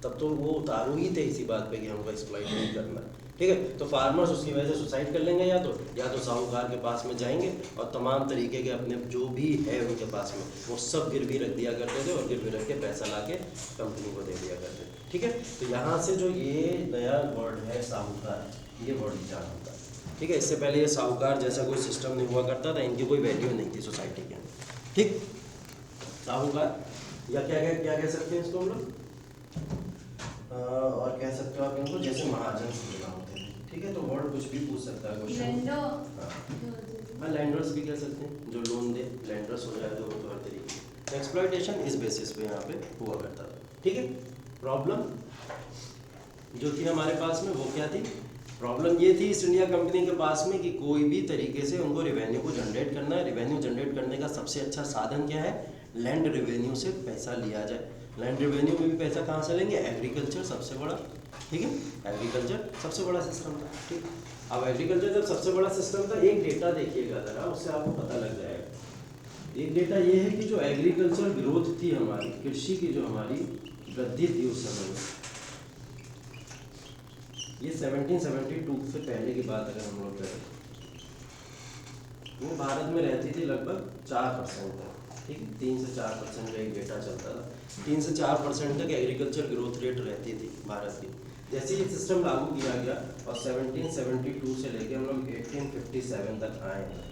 तब तो वो उतारू ही थे इसी बात पे कि हमको एक्सप्लॉइट नहीं करना, ठीक है। तो फार्मर्स उसकी वजह से सुसाइड कर लेंगे, या तो साहूकार के पास में जाएंगे और तमाम तरीके के अपने जो भी है उनके पास में वो सब गिरवी रख दिया करते थे, और गिरवी रख के पैसा ला के कंपनी को दे दिया करते थे, ठीक है। तो यहाँ से जो ये नया वर्ड है साहूकार, ये वर्ड जान होता है, ठीक है। इससे पहले ये साहूकार जैसा कोई सिस्टम नहीं हुआ करता था, इनकी कोई वैल्यू नहीं थी सोसाइटी के अंदर, ठीक। साहूकार या क्या कह सकते हैं इसको हम लोग, और कह सकते हो आप इनको जैसे महाजन सुविधा होते हैं, ठीक है। तो वर्ड कुछ भी पूछ सकता है क्वेश्चन, हाँ, लैंडर्स भी कह सकते हैं, जो लोन दे लैंडर्स हो जाए तो वो तो हर तरीके। एक्सप्लॉइटेशन इस बेसिस पे यहाँ पे हुआ करता था, ठीक है। प्रॉब्लम जो थी हमारे पास में वो क्या थी, प्रॉब्लम ये थी ईस्ट इंडिया कंपनी के पास में कि कोई भी तरीके से उनको रेवेन्यू को जनरेट करना है। रेवेन्यू जनरेट करने का सबसे अच्छा साधन क्या है, लैंड रेवेन्यू से पैसा लिया जाए। लैंड रेवेन्यू में भी पैसा कहाँ से लेंगे, एग्रीकल्चर सबसे बड़ा, ठीक है। एग्रीकल्चर सबसे बड़ा सिस्टम था, ठीक। अब एग्रीकल्चर जब सबसे बड़ा सिस्टम था, एक डेटा देखिएगा ज़रा, उससे आपको पता लग जाएगा। एक डेटा ये है कि जो एग्रीकल्चर ग्रोथ थी हमारी, कृषि की जो हमारी वृद्धि थी उस समय में, ये 1772 से पहले की बात अगर हम लोग करें, वो भारत में रहती थी लगभग 4% तक, ठीक है। 3 से 4% का एक डेटा चलता था, 3 से 4% तक एग्रीकल्चर ग्रोथ रेट रहती थी भारत की। जैसे ये सिस्टम लागू किया गया और 1772 से लेके हम लोग 1857 तक आए हैं,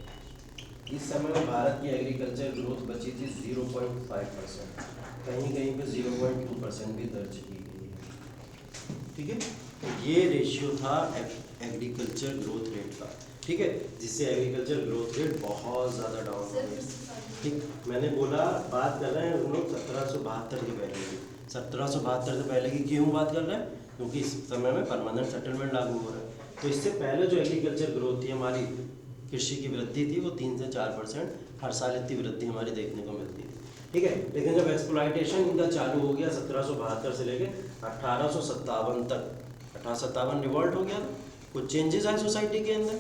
इस समय में भारत की एग्रीकल्चर ग्रोथ बची थी 0.5%, कहीं कहीं पे 0.2% भी दर्ज की गई है, ठीक है। तो ये रेशियो था एग्रीकल्चर ग्रोथ रेट का, ठीक है, जिससे एग्रीकल्चर ग्रोथ रेट बहुत ज़्यादा डाउन हो गया, ठीक। मैंने बोला बात कर रहे हैं हम लोग 1772 के पहले की। 1772 से पहले की क्यों बात कर रहे हैं, क्योंकि इस समय में परमानेंट सेटलमेंट लागू हो रहा है। तो इससे पहले जो एग्रीकल्चर ग्रोथ थी हमारी, कृषि की वृद्धि थी, वो 3 से 4% हर साल इतनी वृद्धि हमारी देखने को मिलती थी, ठीक है। लेकिन जब एक्सप्लॉइटेशन इनका चालू हो गया 1772 से लेकर 1857 तक, 1857 रिवॉल्ट हो गया था, कुछ चेंजेस आए सोसाइटी के अंदर,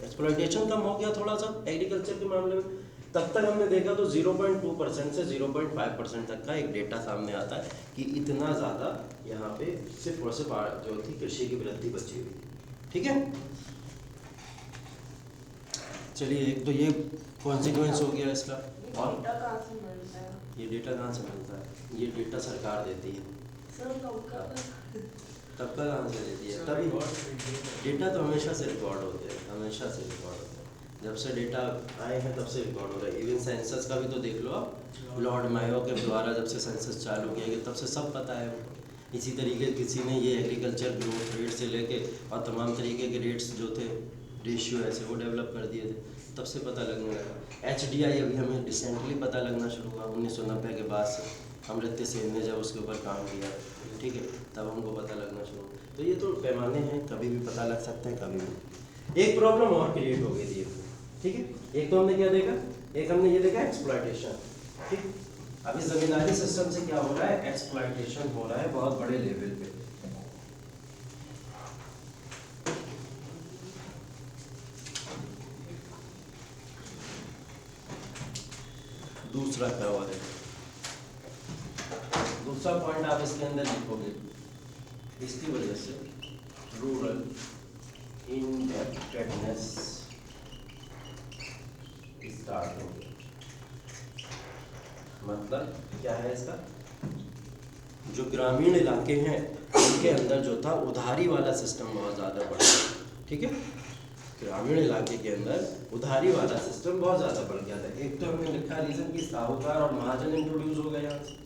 एक्सप्लॉयटेशन कम हो गया थोड़ा सा एग्रीकल्चर के मामले में। तब तक हमने देखा तो 0.2% से 0.5% तक का एक डेटा सामने आता है कि इतना ज़्यादा यहाँ पे सिर्फ और सिर्फ जो थी कृषि की वृद्धि बची हुई थी। ठीक है, चलिए एक तो ये कॉन्सिक्वेंस हो गया इसका। और डेटा कहाँ से मिलता है? ये डेटा कहाँ से मिलता है? ये डेटा सरकार देती है। सर तब का कहाँ से देती है? तभी डेटा तो हमेशा से रिकॉर्ड होते हैं, हमेशा से रिकॉर्ड होते हैं। जब से डेटा आए हैं तब से रिकॉर्ड हो रहा है। इवन सेंसस का भी तो देख लो आप, लॉर्ड मायो के द्वारा जब से सेंसस चालू किया गया तब से सब पता है उनको। इसी तरीके किसी ने ये एग्रीकल्चर ग्रोथ रेट से लेके और तमाम तरीके के रेट्स जो थे, रेशियो ऐसे वो डेवलप कर दिए थे, तब से पता लगने लगा। HDI अभी हमें रिसेंटली पता लगना शुरू हुआ 1990 के बाद से। अमृत्य सेन ने जब उसके ऊपर काम किया, ठीक है, तब हमको पता लगना शुरू। तो ये तो पैमाने हैं, कभी भी पता लग सकते हैं, कभी भी। एक प्रॉब्लम और क्रिएट हो गई थी, ठीक है। एक तो हमने क्या देखा, एक हमने ये देखा एक्सप्लॉयटेशन, ठीक। अभी जमींदारी सिस्टम से क्या हो रहा है, एक्सप्लॉयटेशन हो रहा है बहुत बड़े लेवल पे। दूसरा क्या हुआ है, दूसरा पॉइंट आप इसके अंदर लिखोगे, इसकी वजह से रूरल इनडेप्टेडनेस स्टार्ट हो गया। मतलब क्या है इसका, जो ग्रामीण इलाके हैं उनके अंदर जो था उधारी वाला सिस्टम बहुत ज़्यादा बढ़ गया, ठीक है। ग्रामीण इलाके के अंदर उधारी वाला सिस्टम बहुत ज़्यादा बढ़ गया था। एक तो हमने लिखा रीज़न कि साहूकार और महाजन इंट्रोड्यूस हो गए यहाँ से,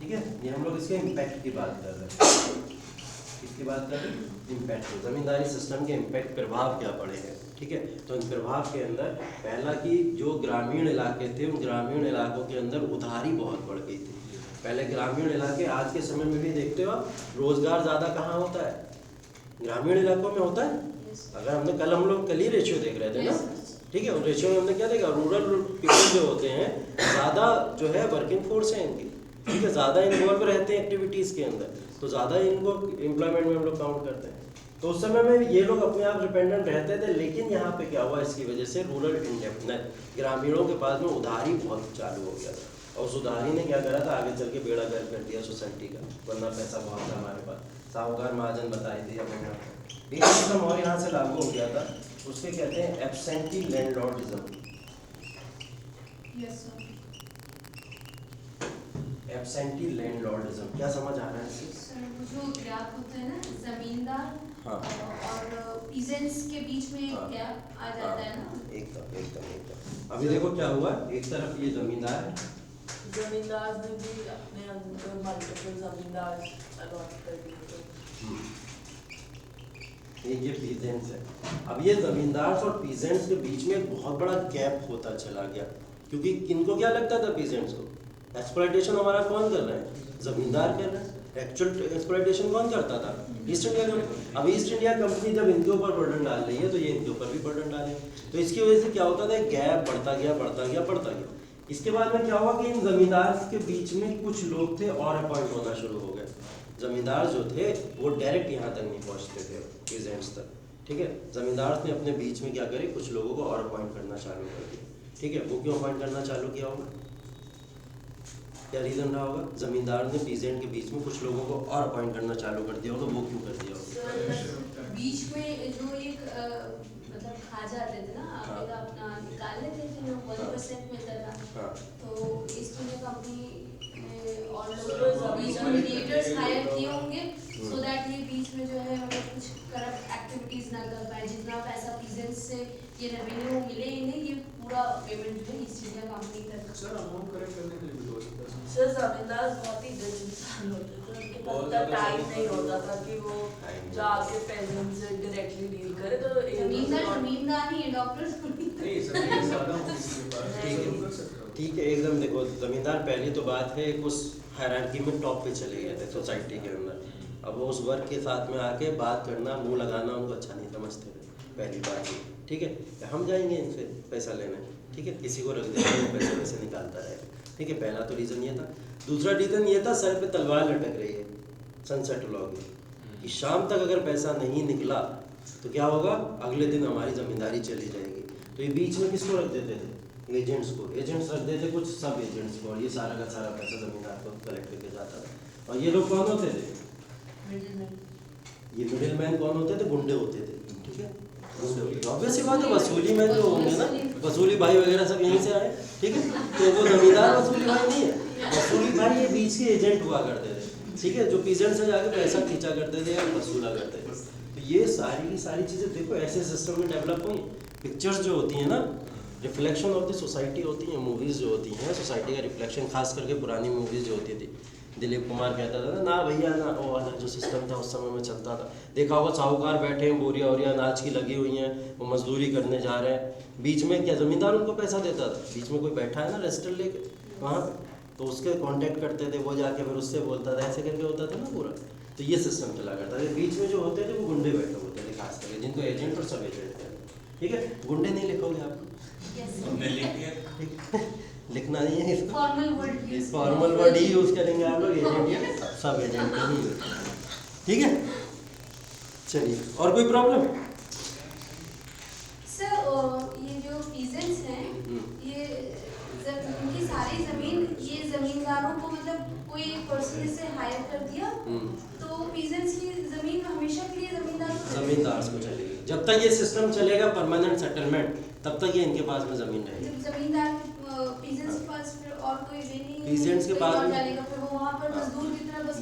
ठीक है। ये हम लोग इसके इम्पैक्ट की बात कर रहे हैं, किसकी बात कर रहे हैं, इम्पैक्ट। जमींदारी सिस्टम के इम्पैक्ट, प्रभाव क्या पड़े हैं, ठीक है। तो इन प्रभाव के अंदर पहला कि जो ग्रामीण इलाके थे उन ग्रामीण इलाकों के अंदर उधारी बहुत बढ़ गई थी। पहले ग्रामीण इलाके, आज के समय में भी देखते हो आप, रोजगार ज़्यादा कहाँ होता है, ग्रामीण इलाकों में होता है। अगर हमने हम लोग कल ही रेशियो देख रहे थे ना, ठीक है, उस रेशियो में हमने क्या देखा, रूरल पीपल जो होते हैं ज़्यादा जो है वर्किंग फोर्स है इनकी, ठीक है, ज़्यादा इन्वॉल्व रहते हैं एक्टिविटीज़ के अंदर, तो ज़्यादा इनको एम्प्लॉयमेंट में हम लोग काउंट करते हैं। तो उस समय में ये लोग अपने आप डिपेंडेंट रहते थे। लेकिन यहाँ पे क्या हुआ, इसकी वजह से रूरल इंडेप्टनेस, ग्रामीणों के पास में उधारी बहुत चालू हो गया था, और उस उधारी ने क्या करा था, आगे चल के बेड़ा गर्क कर दिया सोसाइटी का, वरना पैसा बहुत था हमारे पास। साहूकार महाजन बताई थी अपने। एक सिस्टम और यहाँ से लागू हो गया था, उसके कहते हैं एब्सेंटी लैंडलॉर्डिज्म। एब्सेंटी लैंडलॉर्डिज्म क्या समझ आ रहा है इससे? सर जो गैप होता है ना जमींदार हाँ। और पीजेंट्स के बीच में हाँ। गैप आ जाता है ना, एकदम। अभी देखो क्या हुआ, एक तरफ ये जमींदार है, जमींदार ने भी अपने अंदर मल्टीपल जमींदार अलॉट कर दिए। एक ये पीजेंट्स है। अब ये जमींदार और पीजेंट्स के बीच में एक बहुत बड़ा गैप होता चला गया, क्योंकि किनको क्या लगता था, पीजेंट्स को एक्सप्लॉयटेशन हमारा कौन कर रहा है, जमींदार कर रहा है। एक्चुअल एक्सप्लॉयटेशन कौन करता था, ईस्ट इंडिया कंपनी। अब ईस्ट इंडिया कंपनी जब इनके ऊपर बर्डन डाल रही है तो ये इनके ऊपर भी बर्डन डालेंगे। तो इसकी वजह से क्या होता था, गैप बढ़ता गया। इसके बाद में क्या हुआ कि इन जमींदार के बीच में कुछ लोग थे और अपॉइंट होना शुरू हो गए। जमींदार जो थे वो डायरेक्ट यहाँ तक नहीं पहुँचते थे, पीजेंट्स तक, ठीक है। जमींदार ने अपने बीच में क्या करे, कुछ लोगों को और अपॉइंट करना चालू कर दिया, ठीक है। वो क्यों अपॉइंट करना चालू किया होगा, क्या रीजन रहा होगा, जमींदार ने पीजेंट के बीच में कुछ लोगों को और अपॉइंट करना चालू कर दिया होगा, वो क्यों कर दिया होगा? बीच में जो एक मतलब खा जाते थे ना, आपने अपना निकाल लेते थे, 1% मिलता था। तो ईस्ट इंडिया कंपनी और लोग बीच में मीडिएटर्स हायर किए होंगे, सो दैट ये बीच में जो है मतलब कुछ करप्ट एक्टिविटीज ना कर पाए। जितना पैसा पीजेंट्स से ये रेवेन्यू मिले इन्हें, ये पूरा पेमेंट जो है ईस्ट इंडिया कंपनी तक। सर अमाउंट करेक्ट करने के लिए भी हो सकता है। सर जमींदार बहुत ही दिल इंसान होते थे, उनके पास इतना टाइम नहीं होता था कि वो जाके पेजेंट से डायरेक्टली डील करे। तो जमींदार ही है, डॉक्टर नहीं जमीन ज़्यादा होगी इसके पास, ठीक है। तो कर सकते हो। ठीक है, एकदम। देखो जमींदार पहली तो बात है उस हायरार्की में टॉप पे चले गए थे सोसाइटी के अंदर। अब वो उस वर्ग के साथ में आके बात करना, मुंह लगाना उनको अच्छा नहीं समझते थे, पहली बात ये। ठीक है, हम जाएंगे इनसे पैसा लेने, ठीक है, किसी को रख देंगे पैसे वैसे निकालता रहेगा, ठीक है। पहला तो रीज़न ये था। दूसरा रीज़न ये था सर पे तलवार लटक रही है, सनसेट लॉ की, कि शाम तक अगर पैसा नहीं निकला तो क्या होगा, अगले दिन हमारी ज़मींदारी चली जाएगी। तो ये बीच में किसको रख देते थे, एजेंट्स को, एजेंट्स रख देते कुछ सब एजेंट्स को, और ये सारा का सारा पैसा ज़मींदार को कलेक्ट करके जाता था। और ये लोग कौन होते थे, ये मिडिल मैन कौन होते थे, गुंडे होते थे, ठीक है, गुंडे होते थे। ऑब्वियस बात है, वसूली मैन जो होंगे ना, वसूली भाई वगैरह सब यहीं से आए, ठीक है, तो वो ज़मींदार वसूली भाई नहीं है, वसूली भाई ये बीच के एजेंट हुआ करते थे, ठीक है, जो पीजेंट से जाके पैसा खींचा करते थे या वसूला करते थे। तो ये सारी की सारी चीज़ें देखो ऐसे सिस्टम में डेवलप हुई। पिक्चर्स जो होती हैं ना, रिफ्लेक्शन ऑफ द सोसाइटी होती हैं, मूवीज़ जो होती हैं सोसाइटी का रिफ्लेक्शन, खास करके पुरानी मूवीज़ जो होती थी। दिलीप कुमार कहता था ना भैया ना, वो वाला जो सिस्टम था उस समय में चलता था, देखा होगा साहूकार बैठे हैं, बोरिया वोरिया अनाज की लगी हुई हैं, वो मजदूरी करने जा रहे हैं, बीच में क्या ज़मींदार उनको पैसा देता था, बीच में कोई बैठा है ना रेस्टर लेके वहाँ पे, तो उसके कांटेक्ट करते थे, वो जाके फिर उससे बोलता था, ऐसे करके होता था ना पूरा। तो ये सिस्टम चला करता था। बीच में जो होते थे वो गुंडे बैठे होते थे खास करके, जिनको एजेंट और सब एजेंट थे, ठीक है। गुंडे नहीं लिखोगे आप, लिखना नहीं है इसको, फॉर्मल वर्ड ही यूज करेंगे आप लोग, एजेंट या सब एजेंट का ही यूज, ठीक है। चलिए, और कोई प्रॉब्लम? सर ये जो पीजेंट्स हैं, ये उनकी सारी जमीन ये जमींदारों को, मतलब कोई एक पर्सन से हायर कर दिया, तो पीजेंट्स की जमीन हमेशा के लिए जमींदार को चलेगी। जब तक ये सिस्टम चलेगा परमानेंट सेटलमेंट, तब तक ये इनके पास में जमीन रहेगी। जब जमींदार पीजेंट्स के पास फिर और कोई नहीं, पीजेंट्स के पास में डालेगा, फिर वो वहाँ पर मजदूर की तरह बस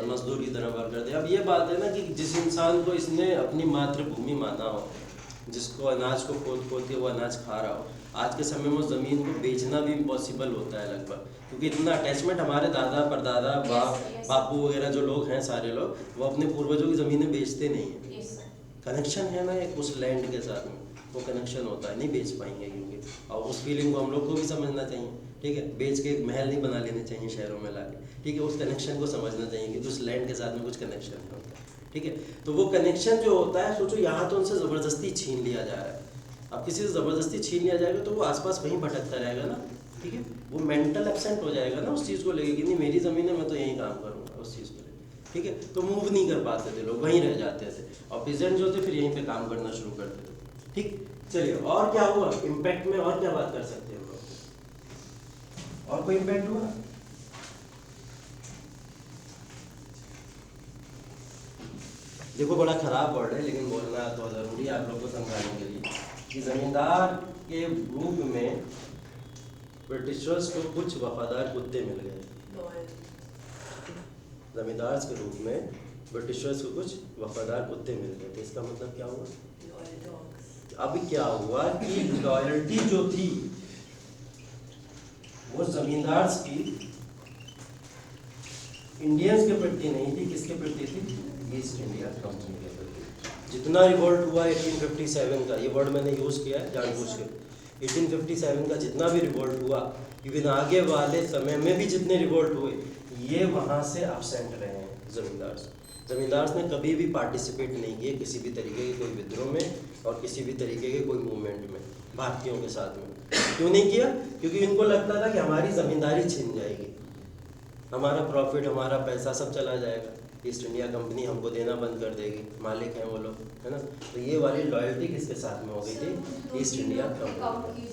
मजदूर की तरह वर्क करते हैं। अब ये बात है ना कि जिस इंसान को इसने अपनी मातृभूमि माना हो, जिसको अनाज को खोद के वो अनाज खा रहा हो, आज के समय में ज़मीन को बेचना भी इम्पॉसिबल होता है लगभग, क्योंकि इतना अटैचमेंट हमारे दादा परदादा बापू वगैरह जो लोग हैं सारे लोग, वो अपने पूर्वजों की ज़मीनें बेचते नहीं हैं। कनेक्शन है ना एक उस लैंड के साथ में, वो कनेक्शन होता है, नहीं बेच पाएंगे क्योंकि, और उस फीलिंग को हम लोग को भी समझना चाहिए, ठीक है। बेच के एक महल नहीं बना लेने चाहिए शहरों में लाके, ठीक है। उस कनेक्शन को समझना चाहिए कि उस लैंड के साथ में कुछ कनेक्शन होता है, ठीक है। तो वो कनेक्शन जो होता है, सोचो यहाँ तो उनसे ज़बरदस्ती छीन लिया जा रहा है। अब किसी से ज़बरदस्ती छीन लिया जाएगा तो वो आसपास वहीं भटकता रहेगा ना, ठीक है। वो मेंटल एब्सेंट हो जाएगा ना उस चीज़ को लेके कि नहीं मेरी ज़मीन है, मैं तो यहीं काम करूँगा उस चीज़ को लेकर, ठीक है। तो मूव नहीं कर पाते थे लोग, वहीं रह जाते थे, और पीजेंट जो थे फिर यहीं पे काम करना शुरू करते थे, ठीक। चलिए, और क्या हुआ इम्पैक्ट में, और क्या बात कर सकते हैं हम लोग, और कोई इम्पैक्ट हुआ? देखो बड़ा खराब वर्ड है, लेकिन बोलना तो ज़रूरी है आप लोग को समझाने के लिए कि ज़मींदार के रूप में ब्रिटिशर्स को कुछ वफादार कुत्ते मिल गए। ज़मींदार के रूप में ब्रिटिशर्स को कुछ वफादार कुत्ते मिल गए थे। इसका मतलब क्या हुआ? अब क्या हुआ कि लॉयल्टी जो थी वो ज़मींदार की इंडियंस के प्रति नहीं थी, किसके प्रति थी? ईस्ट इंडिया कंपनी के प्रति। जितना रिवोल्ट हुआ 1857 का, ये वर्ड मैंने यूज़ किया है जानबूझ के, 1857 का जितना भी रिवोल्ट हुआ, इवन आगे वाले समय में भी जितने रिवोल्ट हुए, ये वहाँ से एब्सेंट रहे हैं ज़मींदार ने कभी भी पार्टिसिपेट नहीं किए किसी भी तरीके के कोई विद्रोह में और किसी भी तरीके के कोई मूवमेंट में भारतीयों के साथ में। क्यों नहीं किया? क्योंकि इनको लगता था कि हमारी ज़मींदारी छिन जाएगी, हमारा प्रॉफिट, हमारा पैसा सब चला जाएगा, ईस्ट इंडिया कंपनी हमको देना बंद कर देगी, मालिक हैं वो लोग, है ना। तो ये वाली लॉयल्टी किसके साथ में हो गई थी? East India company.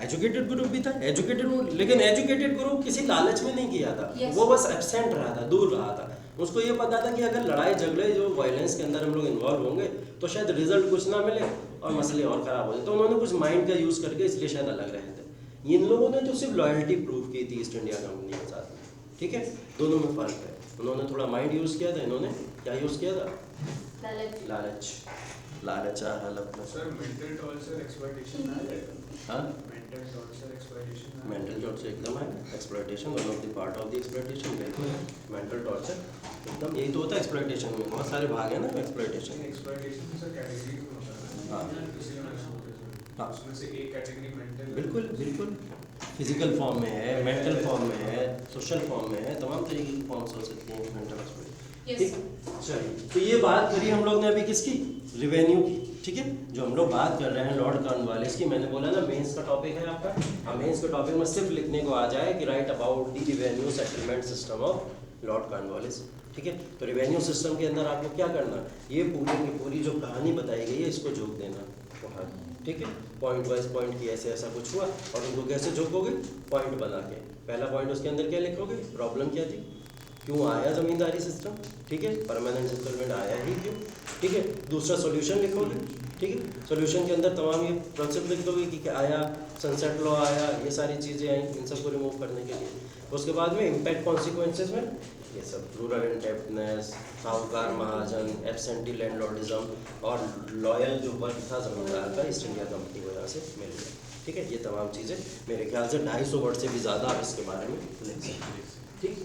Educated group भी था, एजुकेटेड, लेकिन एजुकेटेड ग्रुप किसी लालच में नहीं किया था, वो बस एब्सेंट रहा था, दूर रहा था। उसको ये पता था कि अगर लड़ाई झगड़े जो वायलेंस के अंदर हम लोग इन्वॉल्व होंगे तो शायद रिजल्ट कुछ ना मिले और मसले और ख़राब हो जाए, तो उन्होंने कुछ माइंड का यूज़ करके इसलिए शायद अलग रहे थे। इन लोगों ने तो सिर्फ लॉयल्टी प्रूव की थी ईस्ट इंडिया कंपनी के साथ, ठीक है। दोनों में फ़र्क है, उन्होंने थोड़ा माइंड यूज़ किया था, इन्होंने क्या यूज़ किया था? लालच। सर मेंटल टॉर्चर एक्सप्लॉइटेशन ना है। हाँ, mental torture exploitation, mental torture एकदम है, exploitation one of the part of the exploitation, बिल्कुल है। मेंटल टॉर्चर एकदम यही तो होता है एक्सप्लॉइटेशन में, बहुत सारे भाग हैं ना एक्सप्लॉइटेशन। एक्सप्लॉइटेशन सर कैटेगरी में होता है। हाँ, इसलिए मैंने सोचा उसमें से एक कैटेगरी मेंटल, बिल्कुल बिल्कुल, फिजिकल फॉर्म में है, मेंटल फॉर्म में है, सोशल फॉर्म में है, तमाम तरीके की फॉर्म्स हो सकती हैं मेंटल एक्सप्लॉइटेशन। Yes, ठीक, चलिए तो ये बात करी हम लोग ने अभी किसकी, रिवेन्यू की, ठीक है। जो हम लोग बात कर रहे हैं लॉर्ड कॉर्नवालिस की, मैंने बोला ना मेंस का टॉपिक है आपका। अब मेंस के टॉपिक में सिर्फ लिखने को आ जाए कि right about the revenue settlement system of Lord Cornwallis, ठीक है। तो रिवेन्यू सिस्टम के अंदर आपको क्या करना है, ये पूरी की पूरी जो कहानी बताई गई है इसको जोक देना वहाँ, ठीक है। पॉइंट वाइज पॉइंट की ऐसे ऐसा कुछ हुआ और उनको कैसे जोकोगे, पॉइंट बना के। पहला पॉइंट उसके अंदर क्या लिखोगे, प्रॉब्लम क्या थी, क्यों आया जमींदारी सिस्टम, ठीक है, परमानेंट सेटलमेंट आया ही क्यों, ठीक है। दूसरा सॉल्यूशन लिखोगे, ठीक है। सॉल्यूशन के अंदर तमाम ये प्रोसेस लिख दोगे कि क्या आया, सनसेट लॉ आया, ये सारी चीज़ें आई, इन सबको रिमूव करने के लिए। उसके बाद में इम्पैक्ट कॉन्सिक्वेंसेज में ये सब रूरल इंडेप्टनेस, साहूकार महाजन, एब्सेंटी लैंडलॉर्डिज्म और लॉयल जो वर्ग था जमींदार का ईस्ट इंडिया कंपनी को यहाँ से मिल गया, ठीक है। ये तमाम चीज़ें मेरे ख्याल से 250 वर्ड से भी ज़्यादा आप इसके बारे में लिख सकते हैं, ठीक।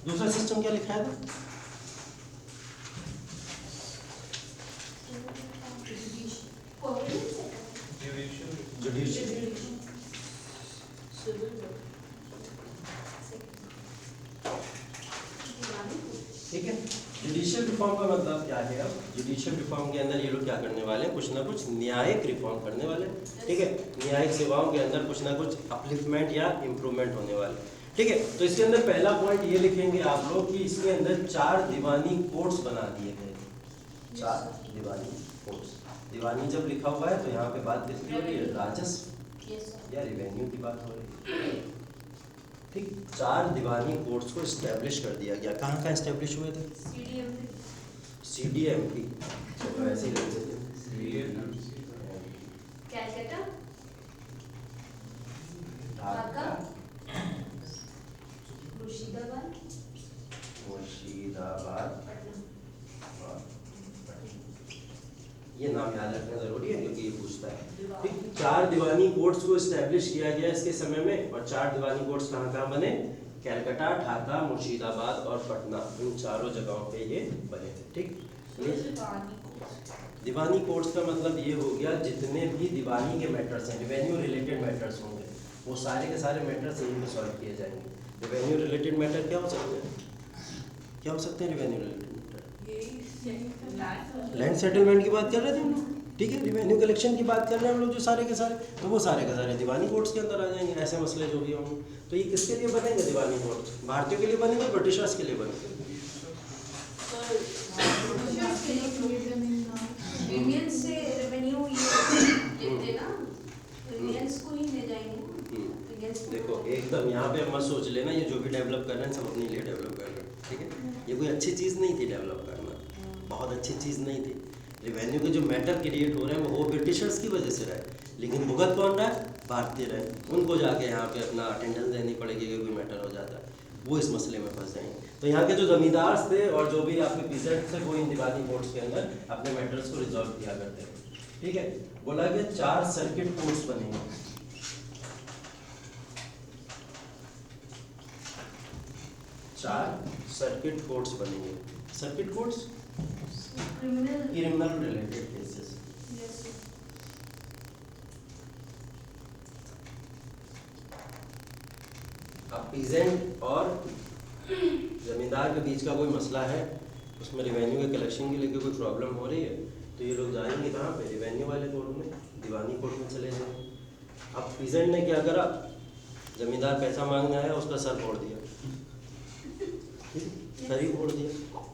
दूसरा सिस्टम क्या लिखा है था, जुडिशियल, ठीक है। जुडिशियल रिफॉर्म का मतलब क्या है, अब जुडिशियल रिफॉर्म के अंदर ये लोग क्या करने वाले हैं, कुछ ना कुछ न्यायिक रिफॉर्म करने वाले हैं, ठीक है। न्यायिक सेवाओं के अंदर कुछ ना कुछ अपलिफ्टमेंट या इम्प्रूवमेंट होने वाले, ठीक है। तो इसके अंदर पहला पॉइंट ये लिखेंगे आप लोग कि इसके अंदर 4 दीवानी कोर्ट्स बना दिए गए, 4 दीवानी कोर्ट्स। दीवानी जब लिखा हुआ है तो यहाँ पे बात किसकी हो रही है, राजस्व या रिवेन्यू की बात हो रही है, ठीक। 4 दीवानी कोर्ट्स को इस्टेब्लिश कर दिया गया। कहाँ कहाँ इस्टेब्लिश हुए थे, CDMP, चलो ऐसे ही लिख सकते हैं, कैलकाटा, ढाका, मुर्शिदाबाद, मुर्शिदाबाद, ये नाम याद रखना जरूरी है क्योंकि ये पूछता है, ठीक। 4 दीवानी कोर्ट्स को इस्टेब्लिश किया गया इसके समय में, और 4 दीवानी कोर्ट्स कहाँ कहाँ बने, कैलकाटा, ढाका, मुर्शिदाबाद और पटना, इन चारों जगहों पे ये बने थे, ठीक। दीवानी कोर्ट्स का मतलब ये हो गया जितने भी दीवानी के मैटर्स हैं, रिवेन्यू रिलेटेड मैटर्स होंगे, वो सारे के सारे मैटर्स यहीं पे सॉल्व किए जाएंगे। रिवेन्यू रिलेटेड मैटर क्या हो सकते हैं, क्या हो सकते हैं revenue related matter, land settlement की बात कर रहे थे हम लोग, ठीक है। रिवेन्यू कलेक्शन की बात कर रहे हैं हम लोग जो सारे के सारे, तो वो सारे के सारे दीवानी कोर्ट्स के अंदर आ जाएंगे, ऐसे मसले जो भी होंगे। तो ये किसके लिए बनेंगे दीवानी कोर्ट्स, भारतीयों के लिए बनेंगे, ब्रिटिशर्स के लिए बनेंगे, इंडियंस से रेवेन्यू ये लेते ना, इंडियंस को ही ले जाएंगे ना, इंडियंस को। देखो एकदम यहाँ पे मत सोच लेना ये जो भी डेवलप कर रहे हैं सब अपने लिए डेवलप कर रहे हैं, ठीक है। ये कोई अच्छी चीज़ नहीं थी डेवलप करना, बहुत अच्छी चीज़ नहीं थी। रिवेन्यू के जो मैटर क्रिएट हो रहे हैं वो ब्रिटिशर्स की वजह से रहे, लेकिन भुगत कौन रहा है, भारतीय रहे। उनको जाके यहाँ पे अपना अटेंडेंस देनी पड़ेगी कि कोई मैटर हो जाता है, वो इस मसले में फंस जाएंगे। तो यहाँ के जो जमींदार थे और जो भी आपके पीसेंट थे वो इन दीवानी कोर्ट्स के अंदर अपने मैटर्स को रिजॉल्व किया करते हैं, ठीक है। बोला कि 4 सर्किट कोर्ट्स बनेंगे, 4 सर्किट कोर्ट्स बनेंगे। Circuit courts criminal related cases, अब पीजेंट और जमींदार के बीच का कोई मसला है, उसमें रिवेन्यू के कलेक्शन के लेके कोई प्रॉब्लम हो रही है, तो ये लोग जाएंगे कहाँ पे, रिवेन्यू वाले कोर्ट में, दीवानी कोर्ट में चले जाएंगे। अब पीजेंट ने क्या करा, जमींदार पैसा मांगने आया, उसका सर फोड़ दिया, सर ही फोड़ दिया,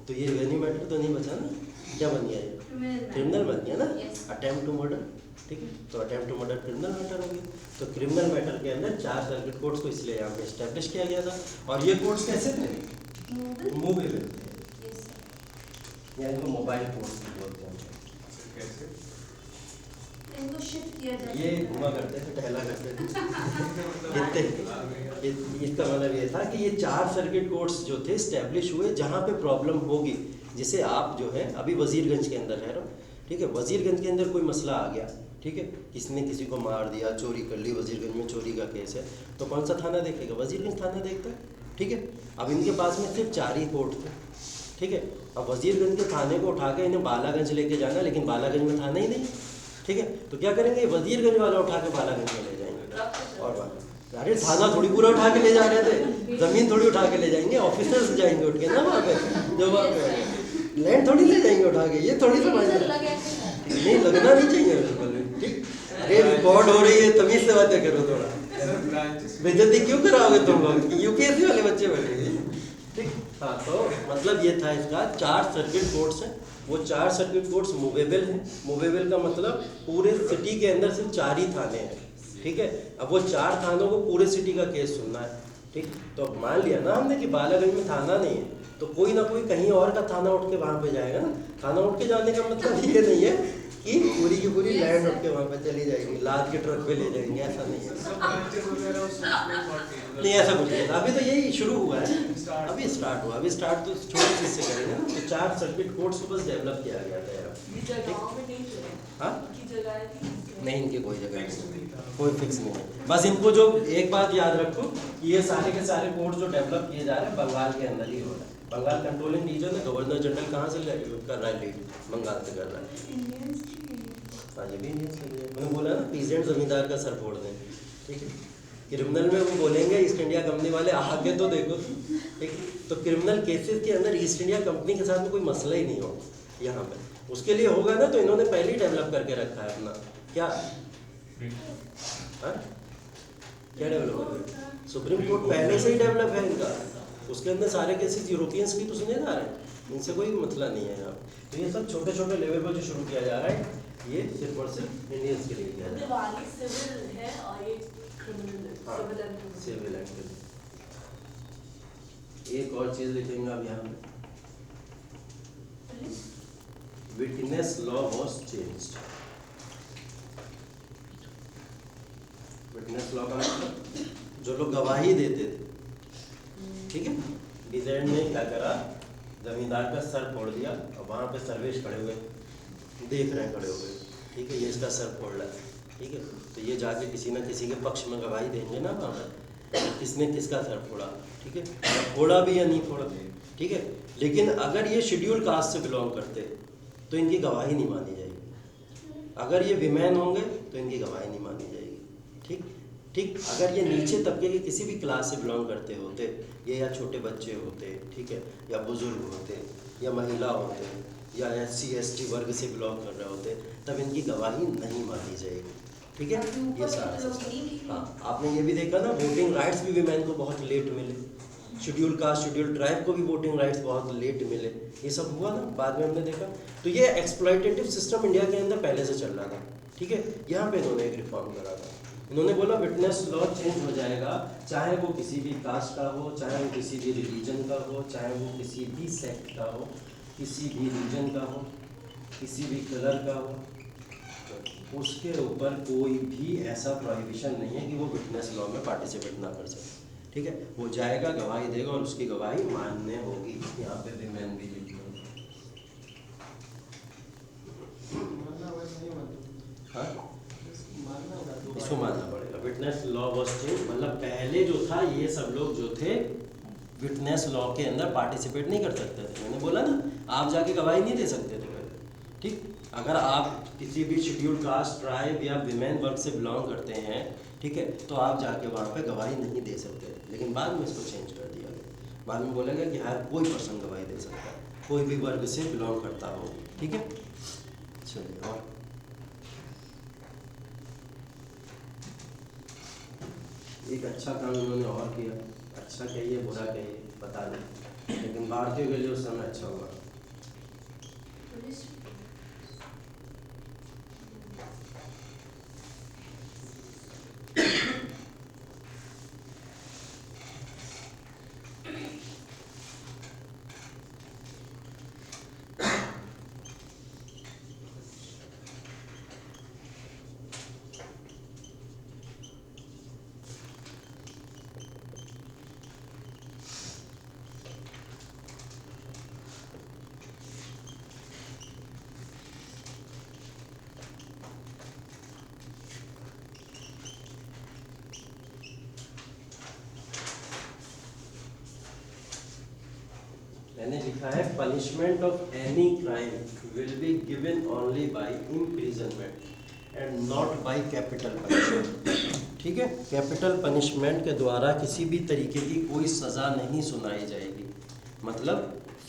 तो ये रिवेन्यू मैटर तो नहीं बचा ना, क्या बन गया ये, क्रिमिनल बन गया ना, अटेम्प्ट टू मर्डर, ठीक है। तो attempt to murder criminal matter हो गया। तो क्रिमिनल मैटर के अंदर 4 सर्किट कोर्ट्स को इसलिए यहाँ पे एस्टेब्लिश किया गया था, और ये कोर्ट्स कैसे थे, मूवेबल थे, या इनको मोबाइल कोर्ट्स भी बोलते हैं। कैसे इनको शिफ्ट किया जाता ये घुमा करते थे, टहला करते थे, इसका मतलब ये था कि ये 4 सर्किट कोर्ट्स जो थे एस्टेब्लिश हुए जहाँ पे प्रॉब्लम होगी, जिसे आप जो है अभी वजीरगंज के अंदर रह रहे हो, ठीक है। वजीरगंज के अंदर कोई मसला आ गया, ठीक है, किसने किसी को मार दिया, चोरी कर ली, वजीरगंज में चोरी का केस है, तो कौन सा थाना देखेगा, वजीरगंज थाना देखता है, ठीक है। अब इनके पास में सिर्फ 4 ही कोर्ट थे, ठीक है। अब वजीरगंज के थाने को उठा के इन्हें बालागंज लेके जाना, लेकिन बालागंज में थाना ही नहीं, ठीक है। तो क्या करेंगे, वजीरगंज वाला उठा के बालागंज में ले जाएंगे। और बात अरे थाना थोड़ी पूरा उठा के ले जा रहे थे, जमीन थोड़ी उठा के ले जाएंगे, ऑफिसर्स जाएंगे उठ के ना वहाँ पे, जो वहाँ पे लैंड थोड़ी ले जाएंगे उठा के, ये थोड़ी समझ नहीं, लगना नहीं चाहिए बिल्कुल भी, ठीक। अरे रिकॉर्ड हो रही है, तमीज से बातें करो थोड़ा, बेइज्जती क्यों कराओगे तुम लोग, यूपीएससी वाले बच्चे बनेंगे, ठीक। हाँ, तो मतलब ये था इसका 4 सर्किट कोर्ट्स हैं, वो 4 सर्किट कोर्ट्स मूवेबल हैं। मूवेबल का मतलब पूरे सिटी के अंदर सिर्फ 4 ही थाने हैं, ठीक है। अब वो 4 थानों को पूरे सिटी का केस सुनना है, ठीक। तो अब मान लिया ना हमने कि बालागंज में थाना नहीं है, तो कोई ना कोई कहीं और का थाना उठ के वहाँ पे जाएगा ना। थाना उठ के जाने का मतलब ये नहीं है कि पूरी की पूरी लैंड उठ के वहाँ पे चली जाएगी, लाद के ट्रक पे ले जाएंगे, ऐसा नहीं है। नहीं, ऐसा कुछ नहीं, अभी तो यही शुरू हुआ है, अभी स्टार्ट हुआ, अभी स्टार्ट तो छोटी चीज़ से करेंगे ना। तो 4 सर्किट कोर्ट्स को बस डेवलप किया गया था यार। हाँ नहीं, इनकी कोई जगह नहीं, कोई फिक्स नहीं है। बस इनको जो एक बात याद रखो कि ये सारे के सारे कोर्ट्स जो डेवलप किए जा रहे हैं बंगाल के अंदर ही हो रहा है। बंगाल कंट्रोलिंग रीजन है, गवर्नर जनरल कहाँ से कर रहा है लीड, बंगाल से कर रहा है। हाँ, ये भी इंडियंस के लिए मैंने बोला ना, पीजेंट जमींदार का सर फोड़ दें, ठीक है। क्रिमिनल में वो बोलेंगे ईस्ट इंडिया कंपनी वाले आगे तो देखो, ठीक। तो क्रिमिनल केसेस के अंदर ईस्ट इंडिया कंपनी के साथ में कोई मसला ही नहीं हो यहाँ पे। उसके लिए होगा ना, तो इन्होंने पहले ही डेवलप करके रखा है अपना, क्या हाँ? क्या डेवलप है, सुप्रीम कोर्ट पहले से ही डेवलप है इनका, उसके अंदर सारे केसेस यूरोपियंस की तो सुने जा रहे हैं, इनसे कोई मसला नहीं है यहाँ। तो ये सब छोटे छोटे लेवल पर जो शुरू किया जा रहा है, ये सिर्फ और सिर्फ इंडियंस के लिए किया जा रहा है। सिविल है और ये क्रिमिनल है, सिविल एक्ट। एक और चीज लिखेंगे अब यहाँ पे, witness law was changed. Witness law का मतलब जो लोग गवाही देते थे, ठीक है। डिजाइन ने क्या करा, जमींदार का सर फोड़ दिया और वहाँ पे सर्वेश खड़े हुए देख रहे हैं, खड़े हुए, ठीक है। ये इसका सर फोड़ रहा है, ठीक है। तो ये जाके किसी ना किसी के पक्ष में गवाही देंगे ना वहाँ पर, किसने किसका सर फोड़ा, ठीक है, फोड़ा भी या नहीं फोड़ा, ठीक है। लेकिन अगर ये शेड्यूल कास्ट से बिलोंग करते तो इनकी गवाही नहीं मानी जाएगी। अगर ये विमेन होंगे तो इनकी गवाही नहीं मानी जाएगी, ठीक ठीक। अगर ये नीचे तबके के किसी भी क्लास से बिलोंग करते होते, ये या छोटे बच्चे होते, ठीक है, या बुजुर्ग होते, या महिला होते, या SC ST वर्ग से बिलोंग कर रहे होते, तब इनकी गवाही नहीं मानी जाएगी, ठीक है। ये सारा हाँ, आपने ये भी देखा ना, वोटिंग राइट्स भी विमेन को बहुत लेट मिले, शेड्यूल कास्ट शेड्यूल ट्राइब को भी वोटिंग राइट्स बहुत लेट मिले, ये सब हुआ ना, बाद में हमने देखा। तो ये एक्सप्लॉयटेटिव सिस्टम इंडिया के अंदर पहले से चल रहा था, ठीक है। यहाँ पे इन्होंने एक रिफॉर्म करा था, इन्होंने बोला विटनेस लॉ चेंज हो जाएगा, चाहे वो किसी भी कास्ट का हो, चाहे वो किसी भी रिलीजन का हो, चाहे वो किसी भी सेक्ट का हो, किसी भी रीजन का हो, किसी भी कलर का हो, उसके ऊपर कोई भी ऐसा प्रोहिबिशन नहीं है कि वो विटनेस लॉ में पार्टिसिपेट ना कर सके, ठीक है। वो जाएगा, गवाही देगा और उसकी गवाही मान्य होगी। यहाँ पे विमेन भी लिखी होगी, हाँ, इसको मानना पड़ेगा। विटनेस लॉ वॉज चेंज, मतलब पहले जो था ये सब लोग जो थे विटनेस लॉ के अंदर पार्टिसिपेट नहीं कर सकते थे। मैंने बोला ना, आप जाके गवाही नहीं दे सकते थे पहले, ठीक। अगर आप किसी भी शेड्यूल कास्ट ट्राइब या विमेन वर्ग से बिलोंग करते हैं, ठीक है, तो आप जाके वहाँ पे गवाही नहीं दे सकते। लेकिन बाद में इसको चेंज कर दिया गया, बाद में बोला गया कि हर कोई पर्सन गवाही दे सकता है, कोई भी वर्ग से बिलोंग करता हो, ठीक है। चलिए, और एक अच्छा काम उन्होंने और किया, अच्छा कहिए बुरा कहिए पता नहीं, लेकिन भारतीयों के लिए उस समय अच्छा हुआ। मैंने लिखा है punishment of any crime will be given only by imprisonment and not by capital punishment. ठीक है, कैपिटल पनिशमेंट के द्वारा किसी भी तरीके की कोई सज़ा नहीं सुनाई जाएगी, मतलब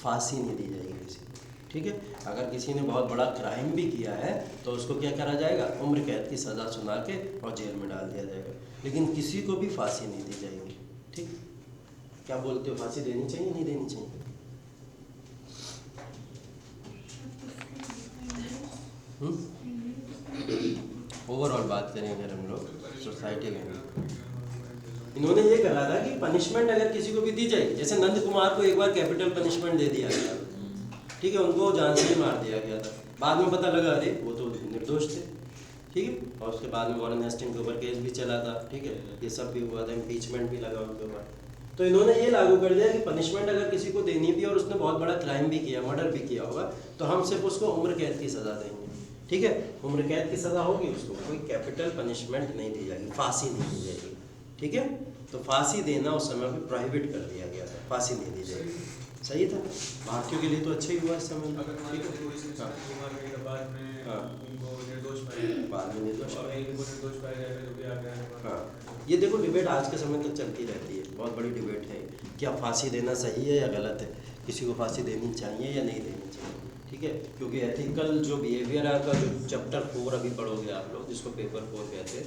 फांसी नहीं दी जाएगी किसी को। ठीक है, अगर किसी ने बहुत बड़ा क्राइम भी किया है तो उसको क्या करा जाएगा, उम्र कैद की सज़ा सुना के और जेल में डाल दिया जाएगा, लेकिन किसी को भी फांसी नहीं दी जाएगी। ठीक, क्या बोलते हो, फांसी देनी चाहिए नहीं देनी चाहिए? ओवरऑल बात करें अगर हम लोग सोसाइटी में, इन्होंने ये कहा था कि पनिशमेंट अगर किसी को भी दी जाए, जैसे नंद कुमार को एक बार कैपिटल पनिशमेंट दे दिया गया, ठीक है, उनको जान से ही मार दिया गया था, बाद में पता लगा अरे वो तो निर्दोष थे। ठीक है, और उसके बाद में वॉरेन हेस्टिंग्स के ऊपर केस भी चला था। ठीक है, ये सब भी हुआ था, इम्पीचमेंट भी लगा उनके ऊपर। तो इन्होंने ये लागू कर दिया कि पनिशमेंट अगर किसी को देनी भी और उसने बहुत बड़ा क्राइम भी किया, मर्डर भी किया होगा, तो हम सिर्फ उसको उम्र कैद की सज़ा देंगे। ठीक है, उम्र कैद की सज़ा होगी, उसको कोई कैपिटल पनिशमेंट नहीं दी जाएगी, फांसी नहीं दी जाएगी। ठीक है, तो फांसी देना उस समय पे प्रोहिबिट कर दिया गया था, फांसी नहीं दी जाएगी। सही था, भारतीयों के लिए तो अच्छा ही हुआ इस समय। ठीक है, बाद में उनको निर्दोष पाया, बाद में निर्दोष और इनको निर्दोष पाया जाएगा जो भी आ गया। हाँ, ये देखो डिबेट आज के समय तक चलती रहती है, बहुत बड़ी डिबेट है, क्या फांसी देना सही है या गलत है, किसी को फांसी देनी चाहिए या नहीं देनी चाहिए। ठीक है, क्योंकि एथिकल जो बिहेवियर का जो चैप्टर 4 अभी पढ़ोगे आप लोग, जिसको पेपर 4 कहते हैं,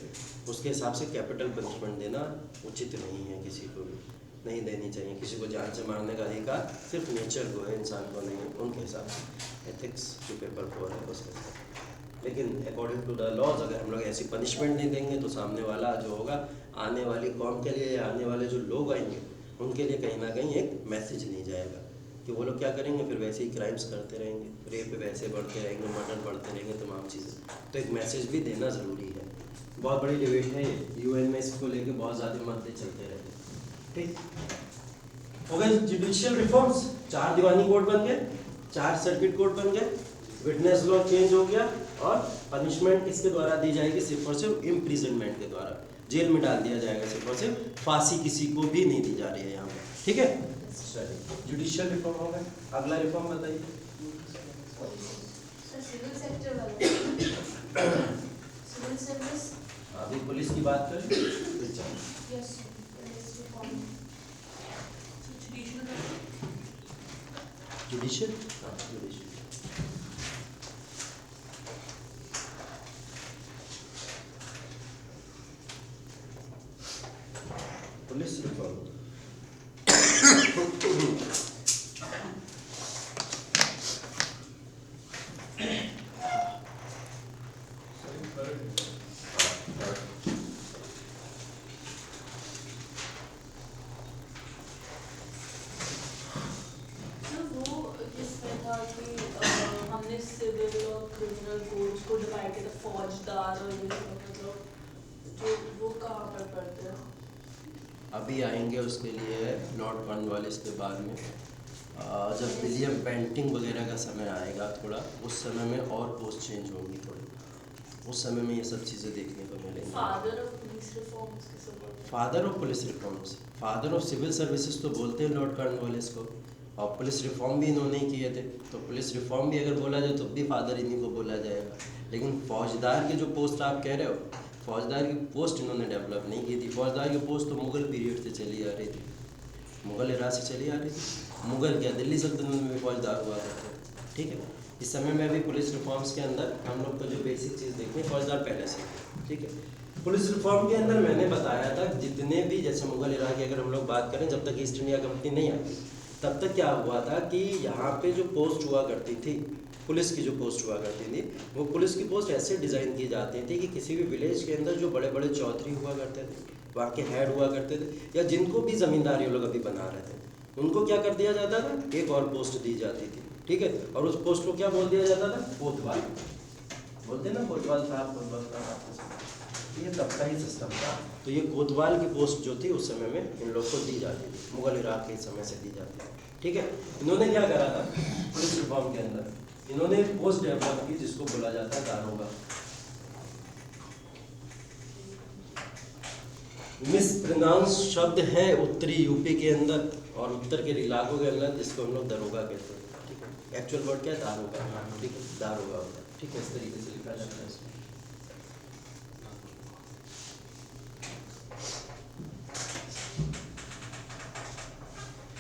उसके हिसाब से कैपिटल पनिशमेंट देना उचित नहीं है, किसी को भी नहीं देनी चाहिए। किसी को जान से मारने का अधिकार सिर्फ नेचर को है, इंसान को नहीं है, उनके हिसाब से एथिक्स जो पेपर 4 है उसके हिसाब। लेकिन अकॉर्डिंग टू द लॉज अगर हम लोग ऐसी पनिशमेंट नहीं देंगे तो सामने वाला जो होगा, आने वाली कौम के लिए, आने वाले जो लोग आएंगे उनके लिए कहीं ना कहीं एक मैसेज नहीं जाएगा कि वो लोग क्या करेंगे, फिर वैसे ही क्राइम्स करते रहेंगे, रेप वैसे बढ़ते रहेंगे, मर्डर बढ़ते रहेंगे, तमाम चीज़ें। तो एक मैसेज भी देना ज़रूरी है। बहुत बड़ी डिबेट है, UN में इसको लेके बहुत ज़्यादा मुद्दे चलते रहते हैं। ठीक हो गए जुडिशियल रिफॉर्म्स, 4 दीवानी कोर्ट बन गए, 4 सर्किट कोर्ट बन गए, विटनेस लॉ चेंज हो गया, और पनिशमेंट किसके द्वारा दी जाएगी, सिर्फ और सिर्फ इम्प्रिजनमेंट के द्वारा, जेल में डाल दिया जाएगा, सिर्फ और सिर्फ फांसी किसी को भी नहीं दी जा रही है यहाँ पर। ठीक है, जुडिशियल रिफॉर्म हो गया। अगला रिफॉर्म बताइए। सिविल सेक्टर वाला, सिविल सर्विस, अभी पुलिस की बात करें। यस, पुलिस रिफॉर्म, जुडिशियल, हाँ जुडिशियल। पुलिस रिफॉर्म, हमने सिविल और क्रिमिनल कोड्स को डिवाइड किया, फौजदार और ये सब, मतलब जो वो कहाँ पर पढ़ते हैं? अभी आएंगे उसके लिए लॉर्ड कॉर्नवालिस के बाद में, जब विलियम पेंटिंग वगैरह का समय आएगा थोड़ा, उस समय में और पोस्ट चेंज होंगी थोड़ी, उस समय में ये सब चीज़ें देखने को मिलेंगी। फादर ऑफ पुलिस रिफॉर्म्स किसे बोलते हैं? Father of police reforms, father of civil services तो बोलते हैं लॉर्ड कॉर्नवालिस को, और पुलिस रिफॉर्म भी इन्होंने ही किए थे, तो पुलिस रिफॉर्म भी अगर बोला जाए तो भी फादर इन्हीं को बोला जाएगा। लेकिन फौजदार की जो पोस्ट आप कह रहे हो, फौजदार की पोस्ट इन्होंने डेवलप नहीं की थी। फौजदार की पोस्ट तो मुग़ल पीरियड से चली आ रही थी, मुग़ल एरा से चली आ रही थी। मुग़ल क्या, दिल्ली सल्तनत में भी फौजदार हुआ करते थे। ठीक है, इस समय में भी पुलिस रिफॉर्म्स के अंदर हम लोग को जो बेसिक चीज़ देखनी है, फौजदार पहले से। ठीक है, पुलिस रिफॉर्म के अंदर मैंने बताया था जितने भी, जैसे मुग़ल एरा की अगर हम लोग बात करें, जब तक ईस्ट इंडिया कंपनी नहीं आई तब तक क्या हुआ था कि यहाँ पे जो पोस्ट हुआ करती थी, पुलिस की जो पोस्ट हुआ करती थी, वो पुलिस की पोस्ट ऐसे डिज़ाइन की जाती थी कि किसी भी विलेज के अंदर जो बड़े बड़े चौधरी हुआ करते थे, वहाँ के हेड हुआ करते थे, या जिनको भी ज़मींदार ये लोग अभी बना रहे थे, उनको क्या कर दिया जाता था, एक और पोस्ट दी जाती थी। ठीक है, और उस पोस्ट को क्या बोल दिया जाता था, कोतवाल बोलते ना, कोतवाल साहब, कोतवाल साहब, ये तब का ही सिस्टम था। तो ये कोतवाल की पोस्ट जो थी उस समय में इन लोग को दी जाती थी, मुग़ल इराक़ के समय से दी जाती थी। ठीक है, इन्होंने क्या करा था पुलिस रिफॉर्म के अंदर, इन्होंने एक पोस्ट डेवलप की जिसको बोला जाता है दारोगा। मिसप्रोनाउंस शब्द है उत्तरी यूपी के अंदर और उत्तर के इलाकों के अंदर, जिसको हम लोग दरोगा कहते हैं, ठीक है। एक्चुअल वर्ड क्या है? दारोगा, ठीक है, दारोगा होता है, ठीक है, इस तरीके से लिखा जाता है इसमें।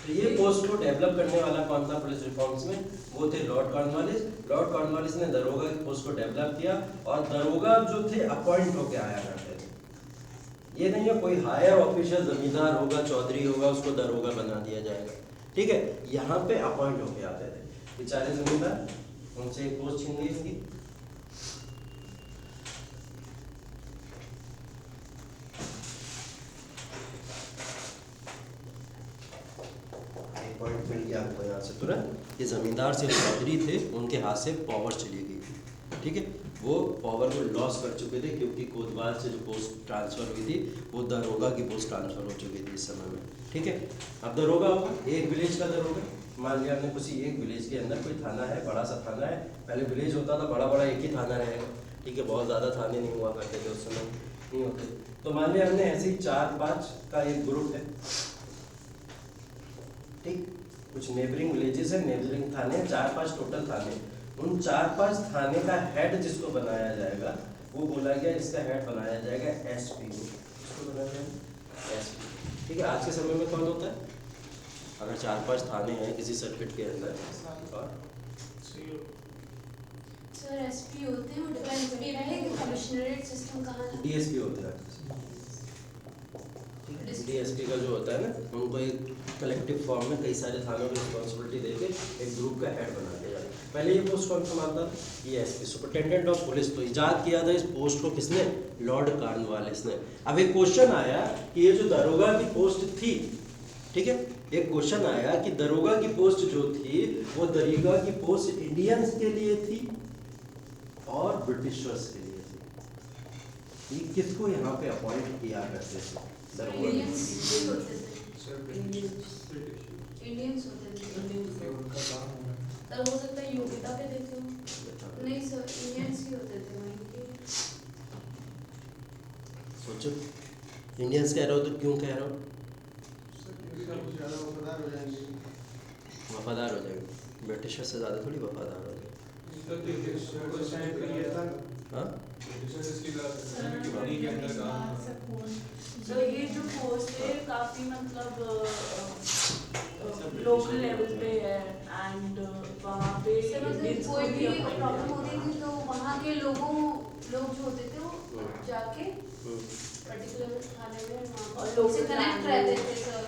तो ये पोस्ट को डेवलप करने वाला कौन था पुलिस रिफॉर्म्स में? वो थे लॉर्ड कॉर्नवालिस। लॉर्ड कॉर्नवालिस ने दरोगा की पोस्ट को डेवलप किया और दरोगा जो थे अपॉइंट होके आया करते थे। ये नहीं है कोई हायर ऑफिशियल जमींदार होगा, चौधरी होगा, उसको दरोगा बना दिया जाएगा, ठीक है। यहाँ पे अपॉइंट होके आते थे बेचारे जमींदार, उनसे एक पोस्ट छीन ली उनकी। पॉइंट मिल गया आपको यहाँ से तुरंत। ये जमींदार से चौधरी थे, उनके हाथ से पावर चली गई थी, ठीक है। वो पावर को लॉस कर चुके थे क्योंकि कोतवाल से जो पोस्ट ट्रांसफर हुई थी वो दरोगा की पोस्ट ट्रांसफर हो चुकी थी इस समय में, ठीक है। अब दरोगा होगा एक विलेज का दरोगा। मान लिया हमने किसी एक विलेज के अंदर कोई थाना है, बड़ा सा थाना है। पहले विलेज होता था, बड़ा बड़ा एक ही थाना रहेगा, ठीक है, बहुत ज़्यादा थाने नहीं हुआ करते थे उस समय, नहीं होते। तो मान लिया हमने ऐसे ही 4-5 का एक ग्रुप है, ठीक। कुछ नेबरिंग विलेजेस है, नेबरिंग थाने, 4-5 टोटल थाने। उन 4-5 थाने का हेड जिसको बनाया जाएगा वो बोला गया, इसका हेड बनाया जाएगा एसपी को। इसको बनाया जाएगा एसपी, ठीक है। आज के समय में कौन होता है? अगर 4-5 थाने हैं किसी सर्किट के अंदर और सर एसपी होते हैं, वो डिपेंड करता है कि कमिश्नरेट सिस्टम कहाँ है। डीएसपी होते हैं। डीएसपी का जो होता है ना, उनको एक कलेक्टिव फॉर्म में कई सारे थानों की रिस्पॉन्सिबिलिटी देके एक ग्रुप का हेड बना दिया जाता है। पहले ये पोस्ट कौन संभालता था? ये एसपी, सुपरिटेंडेंट ऑफ पुलिस। तो इजाद किया था इस पोस्ट को किसने? लॉर्ड कॉर्नवालिस ने। अब एक क्वेश्चन आया कि ये जो दरोगा की पोस्ट थी, ठीक है, एक क्वेश्चन आया कि दरोगा की पोस्ट जो थी वो दरोगा की पोस्ट इंडियंस के लिए थी और ब्रिटिशर्स के लिए थी। ये किसको यहाँ पे अपॉइंट किया करते थे? इंडियंस होते थे, इंडियंस होते थे। उनका काम होगा। तब हो सकता है योग्यता पे देते हो। नहीं सर, इंडियंस ही होते थे वहीं के। सोचो, इंडियंस कह रहे हो तो क्यों कह रहे हो? वफादार हो जाएंगे। वफादार हो जाएंगे, ब्रिटिशर से ज़्यादा थोड़ी वफादार हो जाएंगे। हाँ, तो ये जो पोस्ट है काफी मतलब लोकल लेवल पे है एंड वहाँ पे सर मतलब कोई भी प्रॉब्लम होती थी तो वहाँ के लोग जो होते थे वो जाके पर्टिकुलर थाने में वहाँ लोग से कनेक्ट रहते थे सर।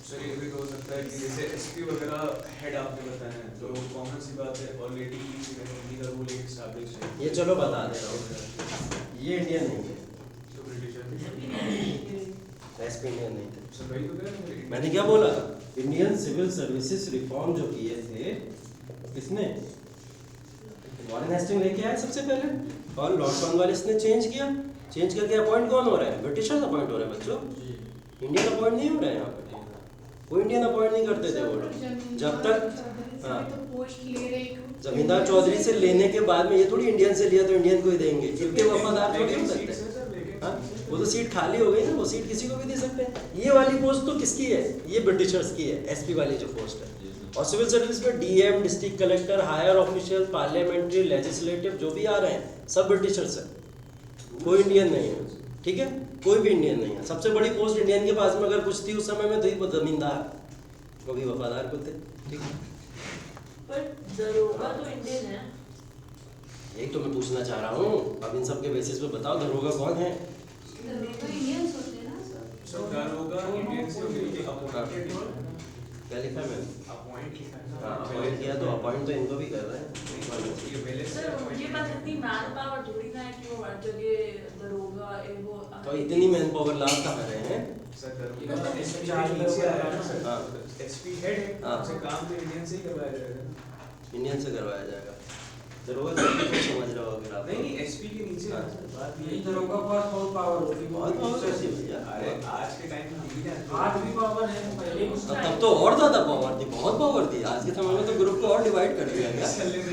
सर ये भी हो सकता है कि जैसे एसपी वगैरह हेड आपने बताया है, तो कॉमन सी बात है ऑलरेडी हिंदी का रूल एक एस्टैब्लिश है। ये चलो बता दे रहा हूँ, ये इंडियन नहीं है, तो ब्रिटिशर एसपी इंडियन नहीं थे। सर वही तो कह रहा हूँ। मैंने क्या बोला? इंडियन सिविल सर्विसेज रिफॉर्म जो किए थे किसने? वॉरेन हेस्टिंग लेके आए सबसे पहले, और लॉर्ड कॉर्नवालिस ने चेंज किया। चेंज करके अपॉइंट कौन हो रहा है? ब्रिटिशर्स अपॉइंट हो रहे हैं बच्चों, इंडियन अपॉइंट नहीं हो रहे हैं यहाँ पे। कोई इंडियन अपॉइंट नहीं करते थे वो लोग जब तक। हाँ, जमींदार चौधरी से लेने के बाद में ये थोड़ी इंडियन से लिया तो इंडियन को ही देंगे, इतने वफादार थोड़ी हो सकते हैं। हाँ, वो तो सीट खाली हो गई ना, वो सीट किसी को भी दे सकते हैं। ये वाली पोस्ट तो किसकी है? ये ब्रिटिशर्स की है, एसपी वाली जो पोस्ट है। और सिविल सर्विस में DM, district collector, higher official, parliamentary, legislative जो भी आ रहे हैं सब ब्रिटिशर्स है, कोई इंडियन नहीं है, ठीक है, कोई भी इंडियन नहीं है। सबसे बड़ी पोस्ट इंडियन के पास में अगर कुछ थी उस समय में तो वो जमींदार, वो भी वफादार को थे, ठीक है। पर दरोगा तो इंडियन है। यही तो मैं पूछना चाह रहा हूँ। अब इन सब के बेसिस पे बताओ दरोगा कौन है? तो इंडियंस होते हैं ना सर। सर दरोगा इंडियन से मिलके अपॉइंटेड है। क्या लिखा है मैंने? अपॉइंट लिखा है। हाँ, अपॉइंट किया तो अपॉइंट तो इनको भी कर रहे हैं। ये पहले से सर उनके पास इतनी मैन पावर थोड़ी ना है कि वो हर जगह दरोगा वो तो इतनी मैन पावर लाभ कहाँ रहे हैं? सर दरोगा एसपी के नीचे आया है सर। हाँ। एसपी हेड है, हाँ। उनसे काम तो इंडियन से ही करवाया जाएगा ना। इंडियन से करवाया जाएगा। दरोगा तो समझ रहे हो अगर आप। नहीं एसपी के नीचे हाँ। बात यही ये दरोगा के पास बहुत पावर होती है, बहुत पावर होती है भैया। अरे आज के टाइम में नहीं है। आज भी पावर है, पहले भी तब तो और ज्यादा पावर थी, बहुत पावर थी। आज के समय में तो ग्रुप को और डिवाइड कर दिया गया,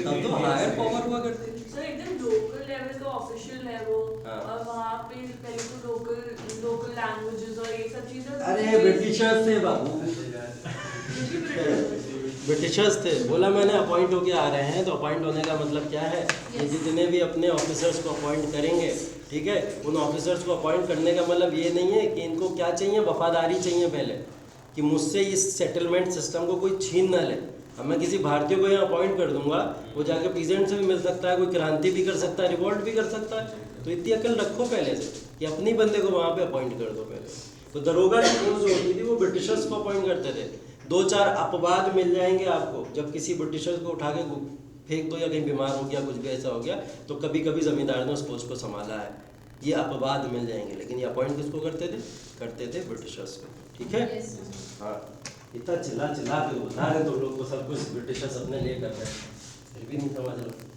तब तो हायर पावर हुआ करती थी। सर एकदम लोकल लेवल का ऑफिशियल है वो। हाँ। और वहाँ पे पहले तो लोकल लैंग्वेजेस और ये सब चीजें। अरे ब्रिटिशर्स थे बाबू, ब्रिटिशर्स थे। बोला मैंने अपॉइंट होके आ रहे हैं, तो अपॉइंट होने का मतलब क्या है कि जितने भी अपने ऑफिसर्स को अपॉइंट करेंगे, ठीक है, उन ऑफिसर्स को अपॉइंट करने का मतलब ये नहीं है कि इनको क्या चाहिए, वफादारी चाहिए पहले, कि मुझसे इस सेटलमेंट सिस्टम को कोई छीन ना ले। अब मैं किसी भारतीय को यहाँ अपॉइंट कर दूंगा, वो जाके प्रेसिडेंट से भी मिल सकता है, कोई क्रांति भी कर सकता है, रिवोल्ट भी कर सकता है। तो इतनी अकल रखो पहले से कि अपनी बंदे को वहाँ पे अपॉइंट कर दो पहले। तो दरोगा की जो होती थी वो ब्रिटिशर्स को अपॉइंट करते थे। 2-4 अपवाद मिल जाएंगे आपको, जब किसी ब्रिटिशर्स को उठा के फेंक दो या कहीं बीमार हो गया, कुछ भी ऐसा हो गया, तो कभी कभी जमींदार ने उस पोस्ट को संभाला है, ये अपवाद मिल जाएंगे। लेकिन ये अपॉइंट किसको करते थे ब्रिटिशर्स को, ठीक है। हाँ, इतना चिल्ला के बता रहे तुम लोग को सब कुछ ब्रिटिशर्स अपने लिए कर रहे हैं, फिर भी नहीं समझ रहे,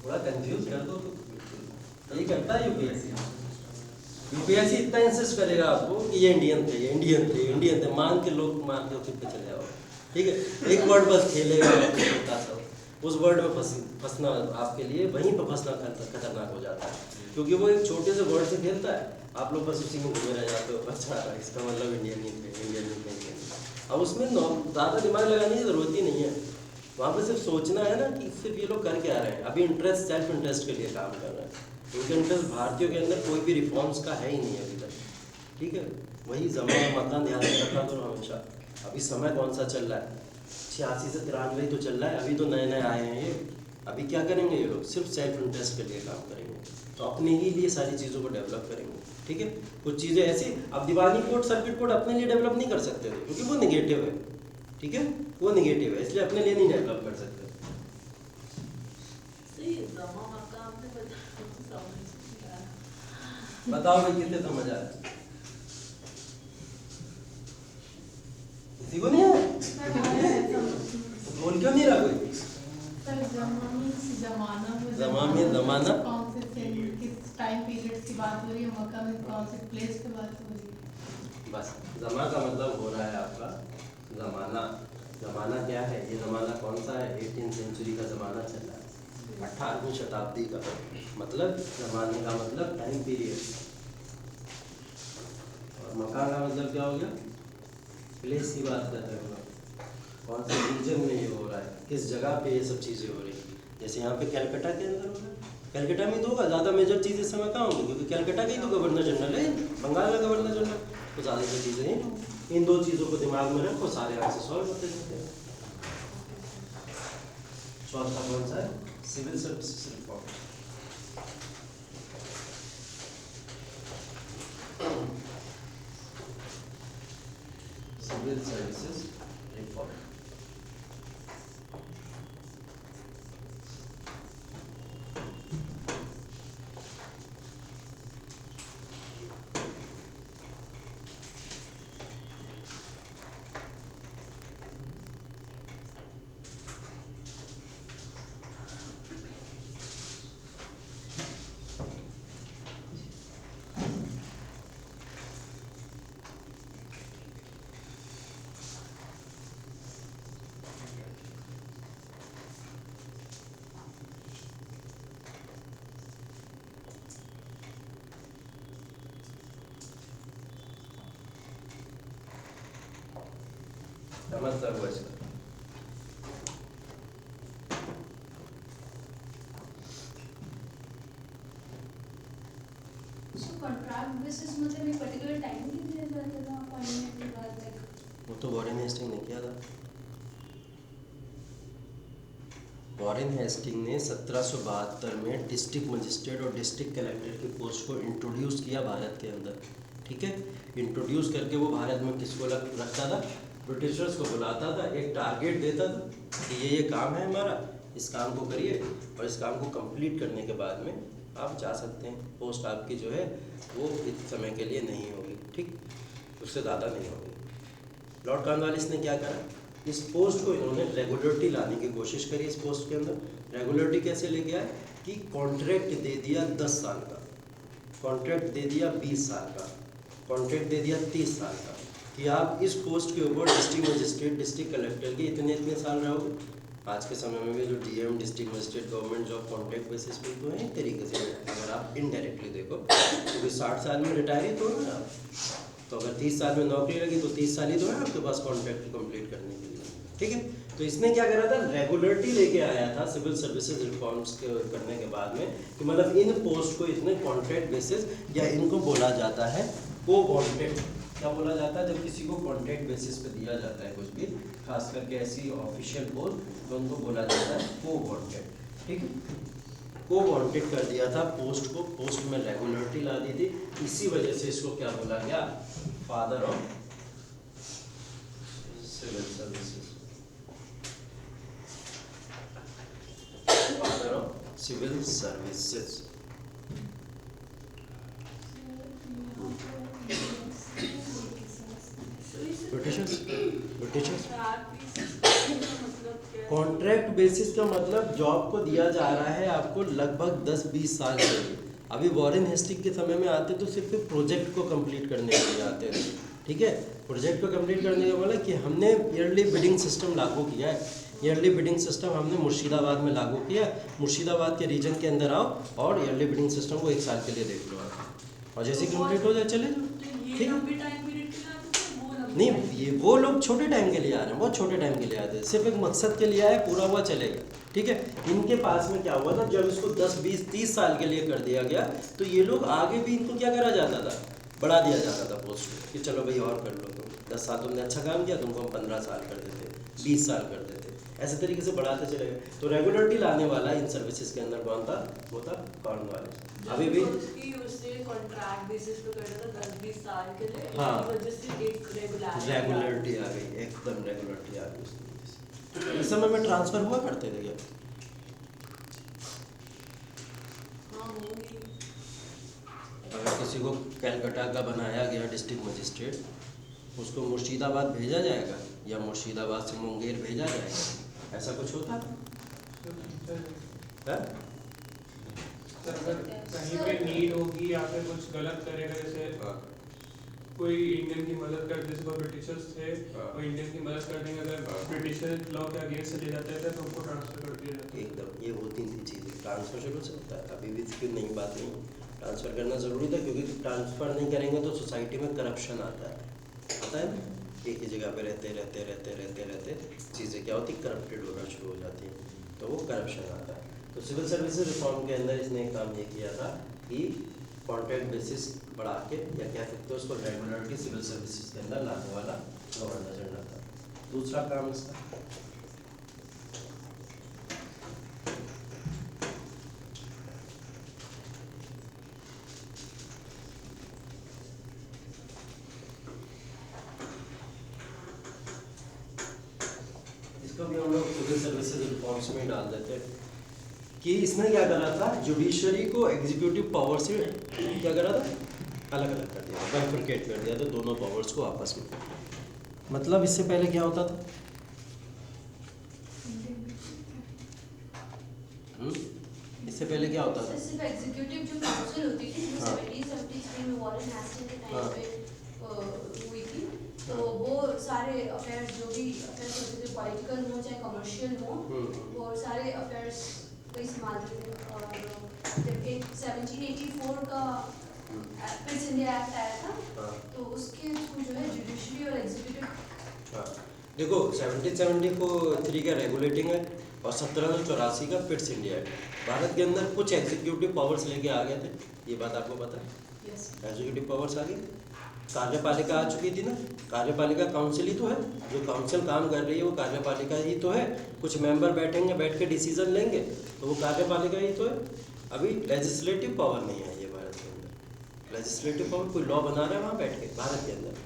थोड़ा कंफ्यूज कर दो तो। ये करता है यूपीएससी इतना इंसिस्ट करेगा आपको कि ये इंडियन थे, मान के चुप पे चले जाओ, ठीक है। एक वर्ड बस खेलेगा छोटा सा, उस वर्ड में फंसना आपके लिए, वहीं पर फंसना खतरनाक हो जाता है, क्योंकि वो एक छोटे से वर्ड से खेलता है, आप लोग बस उसी में घूमे रह जाते हो। अच्छा, इसका मतलब इंडियन नहीं। अब उसमें ज़्यादा दिमाग लगाने की ज़रूरत ही नहीं है, वहाँ पर सिर्फ सोचना है ना कि सिर्फ ये लोग कर क्या रहे हैं। अभी इंटरेस्ट, सेल्फ इंटरेस्ट के लिए काम कर रहे हैं, उनके इंटरेस्ट भारतीयों के अंदर कोई भी रिफॉर्म्स का है ही नहीं अभी तक, ठीक है। वही जमा मकान ध्यान रखा करो हमेशा। अभी समय कौन सा चल रहा है, 86 से 93 तो चल रहा है, अभी तो नए आए हैं ये। अभी क्या करेंगे ये लोग, सिर्फ सेल्फ इंटरेस्ट के लिए काम करेंगे, तो अपने ही लिए सारी चीज़ों को डेवलप करेंगे, ठीक है। कुछ चीज़ें ऐसी, अब दीवानी कोड, सर्किट कोड अपने लिए डेवलप नहीं कर सकते थे, क्योंकि वो निगेटिव है, ठीक है, वो निगेटिव है, इसलिए अपने लिए नहीं डेवलप कर सकते। बताओ भाई कितने समझ आया, किसी को नहीं आया? बोल क्यों नहीं रहा कोई? जमाना कौन से किस टाइम पीरियड की बात हो रही है, मक्का में कौन से प्लेस पे बात हो रही है? बस जमा का मतलब हो रहा है आपका जमाना। जमाना क्या है, ये जमाना कौन सा है, 18th सेंचुरी का जमाना चल रहा है, 18वीं शताब्दी का। मतलब जमाने का मतलब टाइम पीरियड, और मकान का मतलब क्या हो गया, प्लेस की बात कर रहे हैं, कौन से रीजन में ये हो रहा है, किस जगह पे ये सब चीज़ें हो रही है। जैसे यहाँ पे कलकत्ता के अंदर हो रहा है, कलकत्ता में तो होगा, ज़्यादा मेजर चीज़ इस समय कहाँ होगी, क्योंकि कलकत्ता का ही तो गवर्नर जनरल है, बंगाल का गवर्नर जनरल, तो ज़्यादा सी चीज़ें नहीं। इन दो चीज़ों को दिमाग में रखो, सारे आंसर सॉल्व होते जाते हैं। चौथा कौन सा है, civil services reform. Civil services reform, समझता हुआ इसका। कॉन्ट्रैक्ट बेसिस मतलब एक पर्टिकुलर टाइम नहीं दिया जाता था अपॉइंटमेंट के बाद तक, वो तो वॉरेन हेस्टिंग ने किया था। वॉरेन हेस्टिंग ने 1772 में डिस्ट्रिक्ट मजिस्ट्रेट और डिस्ट्रिक्ट कलेक्टर की पोस्ट को इंट्रोड्यूस किया भारत के अंदर, ठीक है। इंट्रोड्यूस करके वो भारत में किसको रखता था, ब्रिटिशर्स को बुलाता था, एक टारगेट देता था कि ये काम है हमारा, इस काम को करिए, और इस काम को कंप्लीट करने के बाद में आप जा सकते हैं, पोस्ट आपकी जो है वो इस समय के लिए नहीं होगी, ठीक, उससे ज़्यादा नहीं होगी। लॉर्ड कॉर्नवालिस ने क्या करा, इस पोस्ट को इन्होंने रेगुलरिटी लाने की कोशिश करी। इस पोस्ट के अंदर रेगुलरिटी कैसे लेके आए कि कॉन्ट्रैक्ट दे दिया 10 साल का, कॉन्ट्रैक्ट दे दिया 20 साल का, कॉन्ट्रैक्ट दे दिया 30 साल का, कि आप इस पोस्ट के ऊपर डिस्ट्रिक्ट मजिस्ट्रेट, डिस्ट्रिक्ट कलेक्टर के इतने साल रहोगे। आज के समय में भी जो DM, district magistrate, government job contract basis पे तो है एक तरीके से। अगर आप इनडायरेक्टली देखो, क्योंकि 60 साल में रिटायर ही तो ना आप, तो अगर 30 साल में नौकरी लगी तो 30 साल ही तो है आपके पास कॉन्ट्रैक्ट कंप्लीट करने के लिए, ठीक है। तो इसने क्या करा था, रेगुलरिटी लेके आया था सिविल सर्विसेज रिफॉर्म्स करने के बाद में, कि मतलब इन पोस्ट को इतने कॉन्ट्रैक्ट बेसिस, या इनको बोला जाता है को कॉन्ट्रैक्ट, क्या बोला जाता है, जब किसी को कॉन्ट्रैक्ट बेसिस पे दिया जाता है कुछ भी, खास करके ऐसी ऑफिशियल पोस्ट, तो उनको बोला जाता है को कॉन्ट्रैक्ट, ठीक है। को कॉन्ट्रैक्ट कर दिया था पोस्ट को, पोस्ट में रेगुलरिटी ला दी थी, इसी वजह से इसको क्या बोला गया, father of civil services, father of civil services. Britishers contract basis का मतलब जॉब को दिया जा रहा है आपको लगभग 10-20 साल के लिए। अभी वॉरेन हेस्टिंग के समय में आते तो सिर्फ प्रोजेक्ट को कंप्लीट करने के लिए आते थे, ठीक है। प्रोजेक्ट को कंप्लीट करने का मतलब कि हमने ईयरली बिडिंग सिस्टम लागू किया है, ईयरली बिडिंग सिस्टम हमने मुर्शिदाबाद में लागू किया, मुर्शिदाबाद के रीजन के अंदर आओ और ईयरली बिडिंग सिस्टम को 1 साल के लिए देख लो आप, और जैसे कंप्लीट हो जाए चले जाओ, ठीक है। नहीं, ये वो लोग छोटे टाइम के लिए आ रहे हैं, बहुत छोटे टाइम के लिए आते हैं, सिर्फ एक मकसद के लिए आए, पूरा हुआ चलेगा, ठीक है। इनके पास में क्या हुआ था, जब इसको 10-20-30 साल के लिए कर दिया गया, तो ये लोग आगे भी इनको क्या करा जाता था, बढ़ा दिया जाता था पोस्ट कि चलो भाई और कर लो तुम, 10 साल तुमने अच्छा काम किया, तुमको हम 15 साल कर देते, 20 साल कर देते, ऐसे तरीके से बढ़ाते चले गए। तो रेगुलरिटी लाने वाला इन सर्विसेज के अंदर कौन था, वो था कॉर्नवालिस। अभी भी कॉन्ट्रैक्ट बेसिस पे कर रहा था 10-20 साल के लिए, हाँ, वजह से एक रेगुलरिटी आ गई, एकदम रेगुलरिटी आ गई। इस समय में ट्रांसफर हुआ करते थे क्या? हाँ, होंगी। अगर किसी को कलकत्ता का बनाया गया डिस्ट्रिक्ट मजिस्ट्रेट, उसको मुर्शिदाबाद भेजा जाएगा या मुर्शिदाबाद से मुंगेर भेजा जाएगा, ऐसा कुछ होता है? सर अगर कहीं पे नीड होगी या फिर कुछ गलत करेगा, जैसे कोई इंडियन की मदद कर, जैसे कोई ब्रिटिशर्स थे वो इंडियन की मदद कर देंगे, अगर ब्रिटिशर लॉ के अगेंस्ट चले जाते थे तो उनको ट्रांसफर कर दिया जाता है। एकदम, ये होती थी चीज़ें, ट्रांसफ़र शुरू से होता है, अभी भी इसकी नई बात नहीं, ट्रांसफ़र करना ज़रूरी था, क्योंकि ट्रांसफ़र नहीं करेंगे तो सोसाइटी में करप्शन आता है, पता है ना, एक ही जगह पे रहते चीज़ें क्या होती, करप्टेड होना शुरू हो जाती है, तो वो करप्शन आता है। तो सिविल सर्विसेज रिफॉर्म के अंदर इसने एक काम ये किया था कि कॉन्ट्रैक्ट बेसिस बढ़ा के, या कह सकते हो उसको रेगुलरिटी सिविल सर्विसेज के अंदर लाने वाला गवर्नर जनरल था। दूसरा काम इसका इसको भी हम लोग सिविल सर्विसेज रिफॉर्म्स में डाल देते हैं कि इसने क्या करा था, जुडिशरी को एग्जीक्यूटिव पावर से क्या करा था, अलग अलग कर दिया, बाइफरकेट कर दिया था दोनों पावर्स को आपस में। मतलब इससे पहले क्या होता था, इससे पहले क्या होता था, सिर्फ एग्जीक्यूटिव जो काउंसिल होती थी, जो 1773 में वॉरेन हेस्टिंग के टाइम पे हुई थी, तो वो सारे अफेयर्स, जो भी अफेयर्स होते थे, पॉलिटिकल हो चाहे कमर्शियल हो, वो सारे अफेयर्स को संभालते थे। और जब एक 1784 का फिट्स इंडिया एक्ट आया था, तो उसके थ्रू जो है जुडिशरी और एग्जीक्यूटिव, देखो 1773 का रेगुलेटिंग एक्ट और 1784 का फिट्स इंडिया एक्ट, भारत के अंदर कुछ एग्जीक्यूटिव पावर्स लेके आ गए थे, ये बात आपको पता है। एग्जीक्यूटिव पावर्स आ गई, कार्यपालिका आ चुकी थी ना, कार्यपालिका काउंसिल ही तो है, जो काउंसिल काम कर रही है वो कार्यपालिका ही तो है, कुछ मेंबर बैठेंगे, बैठ के डिसीजन लेंगे, तो वो कार्यपालिका ही तो है। अभी लेजिस्लेटिव पावर नहीं है ये भारत के अंदर, लेजिस्लेटिव पावर कोई लॉ बना रहा है वहाँ बैठ के, भारत के अंदर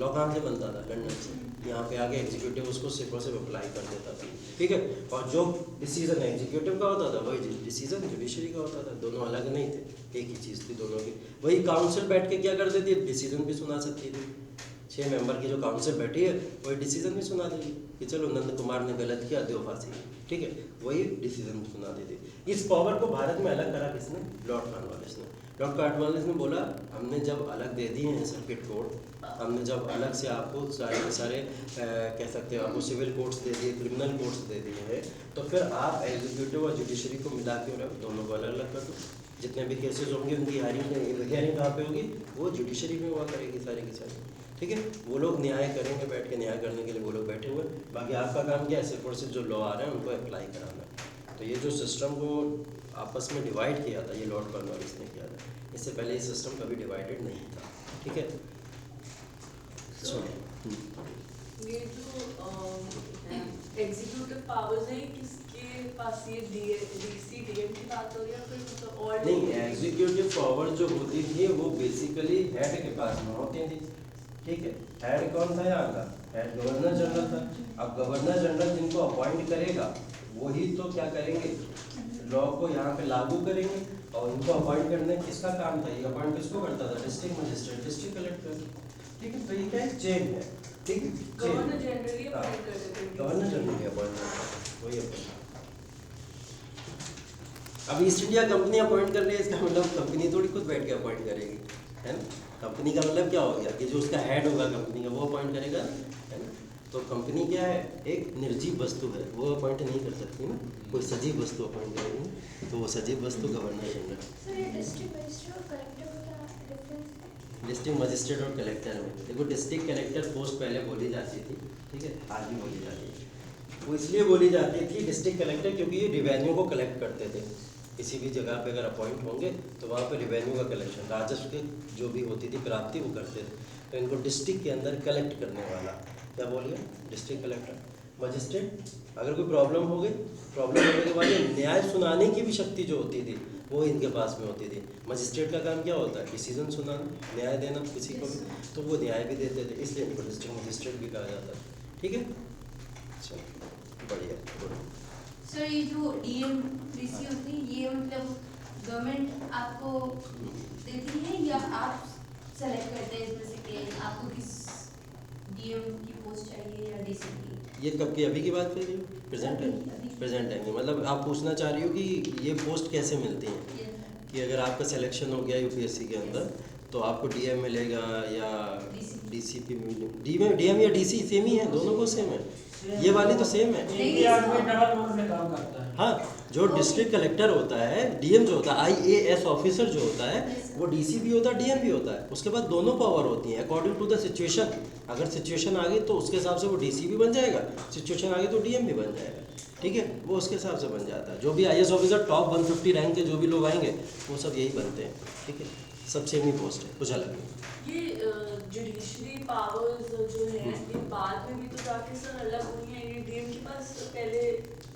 लॉ कहाँ से बनता था, लंदन से, यहाँ पे आके एग्जीक्यूटिव उसको सिर्फ और सिर्फ अप्लाई कर देता था, ठीक है। और जो डिसीजन एग्जीक्यूटिव का होता था वही डिसीजन जुडिशरी का होता था, दोनों अलग नहीं थे, एक ही चीज़ थी दोनों की। वही काउंसिल बैठ के क्या कर देती है, डिसीजन भी सुना सकती थी, 6 मेंबर की जो काउंसिल बैठी है वही डिसीजन भी सुना देगी कि चलो नंद कुमार ने गलत किया, दो फांसी, ठीक है, वही डिसीजन सुना देती। इस पावर को भारत में अलग करा किसने, लॉर्ड कॉर्नवालिस ने। लॉर्ड कॉर्नवालिस ने बोला हमने जब अलग दे दिए हैं सर्किट कोर्ट, हमने जब अलग से आपको सारे कह सकते हो आपको सिविल कोर्ट्स दे दिए, क्रिमिनल कोर्ट्स दे दिए हैं, तो फिर आप एग्जीक्यूटिव और जुडिशरी को मिला के दोनों को अलग अलग कर दो, जितने भी केसेस होंगे उनकी हियरिंग कहाँ पे होगी, वो जुडिशरी में हुआ करेगी सारी की सारी, ठीक है। वो लोग न्याय करेंगे, बैठ के न्याय करने के लिए वो लोग बैठे हुए, बाकी आपका काम क्या है, सिर्फ और सिर्फ जो लॉ आ रहे हैं उनको अप्लाई कराना। तो ये जो सिस्टम को आपस में डिवाइड किया था, ये लॉर्ड कॉर्नवालिस ने किया था, इससे पहले ये सिस्टम कभी डिवाइडेड नहीं था, ठीक है। ये जो एग्जीक्यूटिव पावर्स है, किसके पास ये डीसी डीएम की बात हो रही है, फिर मतलब और नहीं, एग्जीक्यूटिव पावर जो होती थी वो बेसिकली हेड के पास में होती थी, ठीक है। हेड कौन था यहाँ का, हेड गवर्नर जनरल था। अब गवर्नर जनरल जिनको अपॉइंट करेगा वही तो क्या करेंगे, लॉ को यहाँ पे लागू करेंगे, और इनको अपॉइंट करने किसका काम था, ये अपॉइंट किसको करता था, डिस्ट्रिक्ट मजिस्ट्रेट, डिस्ट्रिक्ट कलेक्टर, ठीक है। तो ये क्या है, चेन है, ठीक है। गवर्नर जनरली अपॉइंट कर देते हैं, गवर्नर जनरल अपॉइंट करता है, वही अपॉइंट। अब ईस्ट इंडिया कंपनी अपॉइंट कर रही है, इसका मतलब कंपनी थोड़ी खुद बैठ के अपॉइंट करेगी, है ना। कंपनी का मतलब क्या हो गया कि जो उसका हेड होगा कंपनी का वो अपॉइंट करेगा, है ना। तो कंपनी क्या है, एक निर्जीव वस्तु है, वो अपॉइंट नहीं कर सकती ना, कोई सजीव वस्तु अपॉइंट करेगी, तो वो सजीव वस्तु गवर्नर जनरल। सर ये डिस्ट्रिक्ट मजिस्ट्रेट और कलेक्टर में क्या डिफरेंस है? डिस्ट्रिक्ट मजिस्ट्रेट और कलेक्टर में देखो, डिस्ट्रिक्ट कलेक्टर पोस्ट पहले बोली जाती थी, ठीक है, आज भी बोली जाती है। वो इसलिए बोली जाती थी डिस्ट्रिक्ट कलेक्टर क्योंकि ये रिवेन्यू को कलेक्ट करते थे। किसी भी जगह पे अगर अपॉइंट होंगे तो वहाँ पे रिवेन्यू का कलेक्शन, राजस्व की जो भी होती थी प्राप्ति वो करते थे, तो इनको डिस्ट्रिक्ट के अंदर कलेक्ट करने वाला क्या बोलिए, डिस्ट्रिक्ट कलेक्टर। मजिस्ट्रेट अगर कोई प्रॉब्लम हो गई, प्रॉब्लम होने के बाद ये न्याय सुनाने की भी शक्ति जो होती थी वो इनके पास में होती थी। मजिस्ट्रेट का काम क्या होता है, डिसीजन सुनाना, न्याय देना किसी को भी, तो वो न्याय भी देते थे, इसलिए इनको डिस्ट्रिक्ट मजिस्ट्रेट भी कहा जाता है, ठीक है। चलो बढ़िया। सर ये जो डीएम डीसी होती है, ये मतलब गवर्नमेंट आपको देती है या आप सेलेक्ट करते हैं इसमें से कि आपको किस डीएम की पोस्ट चाहिए या डीसी की? ये कब की, अभी की बात कर रही हो, प्रेजेंट टाइम, प्रेजेंट टाइम में, मतलब आप पूछना चाह रही हो कि ये पोस्ट कैसे मिलती है, कि अगर आपका सिलेक्शन हो गया यूपीएससी के अंदर तो आपको डीएम मिलेगा या डीसीपी मिलेगा। डीएम या डीसी सेम ही है, दोनों को सेम है, ये वाली तो सेम है। एक आदमी डबल रोल में काम करता है। हाँ, जो डिस्ट्रिक्ट कलेक्टर होता है, डीएम जो होता है, आईएएस ऑफिसर जो होता है, वो डीसी भी होता है, डीएम भी होता है। उसके बाद दोनों पावर होती हैं अकॉर्डिंग टू द सिचुएशन। अगर सिचुएशन आ गई तो उसके हिसाब से वो डीसी भी बन जाएगा, सिचुएशन आ गई तो डीएम भी बन जाएगा, ठीक है। वो उसके हिसाब से बन जाता है। जो भी आईएएस ऑफिसर टॉप 150 रैंक के जो भी लोग आएंगे वो सब यही बनते हैं, ठीक है। सब सेम ही पोस्ट है, कुछ अलग नहीं। ये जुडिशरी पावर्स जो है ये बाद में भी तो जाके सर अलग हुई है, ये डीएम के पास पहले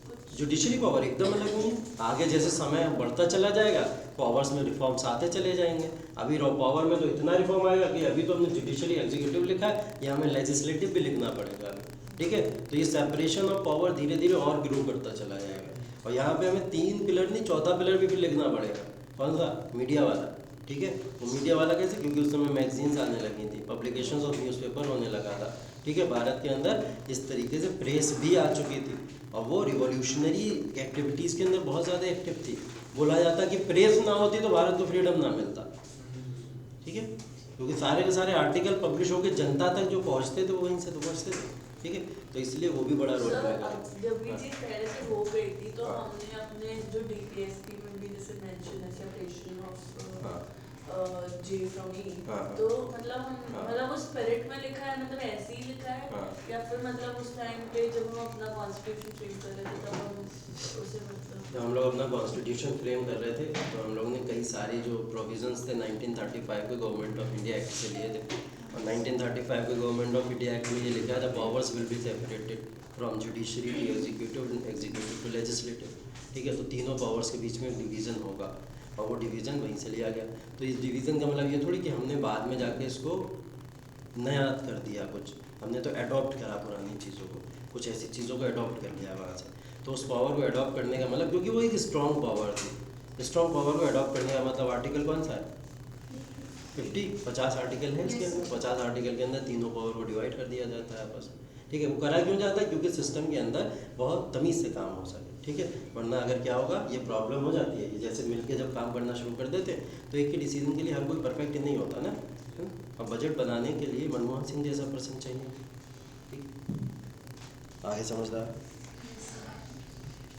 कुछ जुडिशरी पावर एकदम अलग नहीं है। आगे जैसे समय बढ़ता चला जाएगा पावर्स में रिफॉर्म्स आते चले जाएंगे। अभी पावर में तो इतना रिफॉर्म आएगा कि अभी तो हमने जुडिशरी एग्जीक्यूटिव लिखा है, या हमें लेजिस्लेटिव भी लिखना पड़ेगा, ठीक है। तो ये सेपरेशन ऑफ पावर धीरे धीरे और ग्रो करता चला जाएगा। और यहाँ पे हमें 3 पिलर नहीं, चौथा पिलर भी लिखना पड़ेगा। कौन सा, मीडिया वाला, ठीक है। वो मीडिया वाला कैसे, क्योंकि उस समय मैगजीन्स आने लगी थी, पब्लिकेशंस ऑफ न्यूज़पेपर होने लगा था, ठीक है। भारत के अंदर इस तरीके से प्रेस भी आ चुकी थी, और वो रिवॉल्यूशनरी एक्टिविटीज़ के अंदर बहुत ज़्यादा एक्टिव थी। बोला जाता कि प्रेस ना होती तो भारत को फ्रीडम ना मिलता, ठीक है, क्योंकि सारे के सारे आर्टिकल पब्लिश होकर जनता तक जो पहुँचते थे वो वहीं से तो पहुँचते थे, ठीक है। तो इसलिए वो भी बड़ा रोल प्ले सर, करेगा। जब ये चीज पहले से हो गई थी तो हमने अपने जो डीपीएसपी में भी जैसे मेंशन है सेपरेशन ऑफ जे फ्रॉम ई, तो मतलब हम मतलब उस स्पिरिट में लिखा है, मतलब ऐसे ही लिखा है, या फिर मतलब उस टाइम पे जब हम अपना कॉन्स्टिट्यूशन फ्रेम कर रहे थे तब हम उसे मतलब जब हम लोग अपना कॉन्स्टिट्यूशन फ्रेम कर रहे थे तो हम लोग ने कई सारे जो प्रोविजंस थे 1935 के गवर्नमेंट ऑफ इंडिया एक्ट से लिए थे। और 1935 के गवर्नमेंट ऑफ इंडिया एक्ट में ये लिखा था powers will be separated from judiciary to executive to legislative, ठीक है। तो तीनों पावर्स के बीच में डिवीज़न होगा, और वो डिवीज़न वहीं से लिया गया। तो इस डिवीज़न का मतलब ये थोड़ी कि हमने बाद में जाके इसको नया कर दिया, कुछ हमने तो अडॉप्ट करा पुरानी चीज़ों को, कुछ ऐसी चीज़ों को अडॉप्ट कर लिया वहाँ से। तो उस पावर को अडॉप्ट करने का मतलब, क्योंकि वो एक स्ट्रॉन्ग पावर थी, स्ट्रॉन्ग पावर को अडॉप्ट करने का मतलब आर्टिकल कौन सा है, 50 आर्टिकल है इसके अंदर। 50 आर्टिकल के अंदर तीनों पावर को डिवाइड कर दिया जाता है आपस में, ठीक है। वो करा क्यों जाता है, क्योंकि सिस्टम के अंदर बहुत तमीज़ से काम हो सके, ठीक है। वरना अगर क्या होगा, ये प्रॉब्लम हो जाती है, ये जैसे मिलके जब काम करना शुरू कर देते हैं तो एक ही डिसीजन के लिए हर कोई परफेक्ट नहीं होता ना। अब बजट बनाने के लिए मनमोहन सिंह जैसा पर्सन चाहिए, ठीक। आगे समझदार।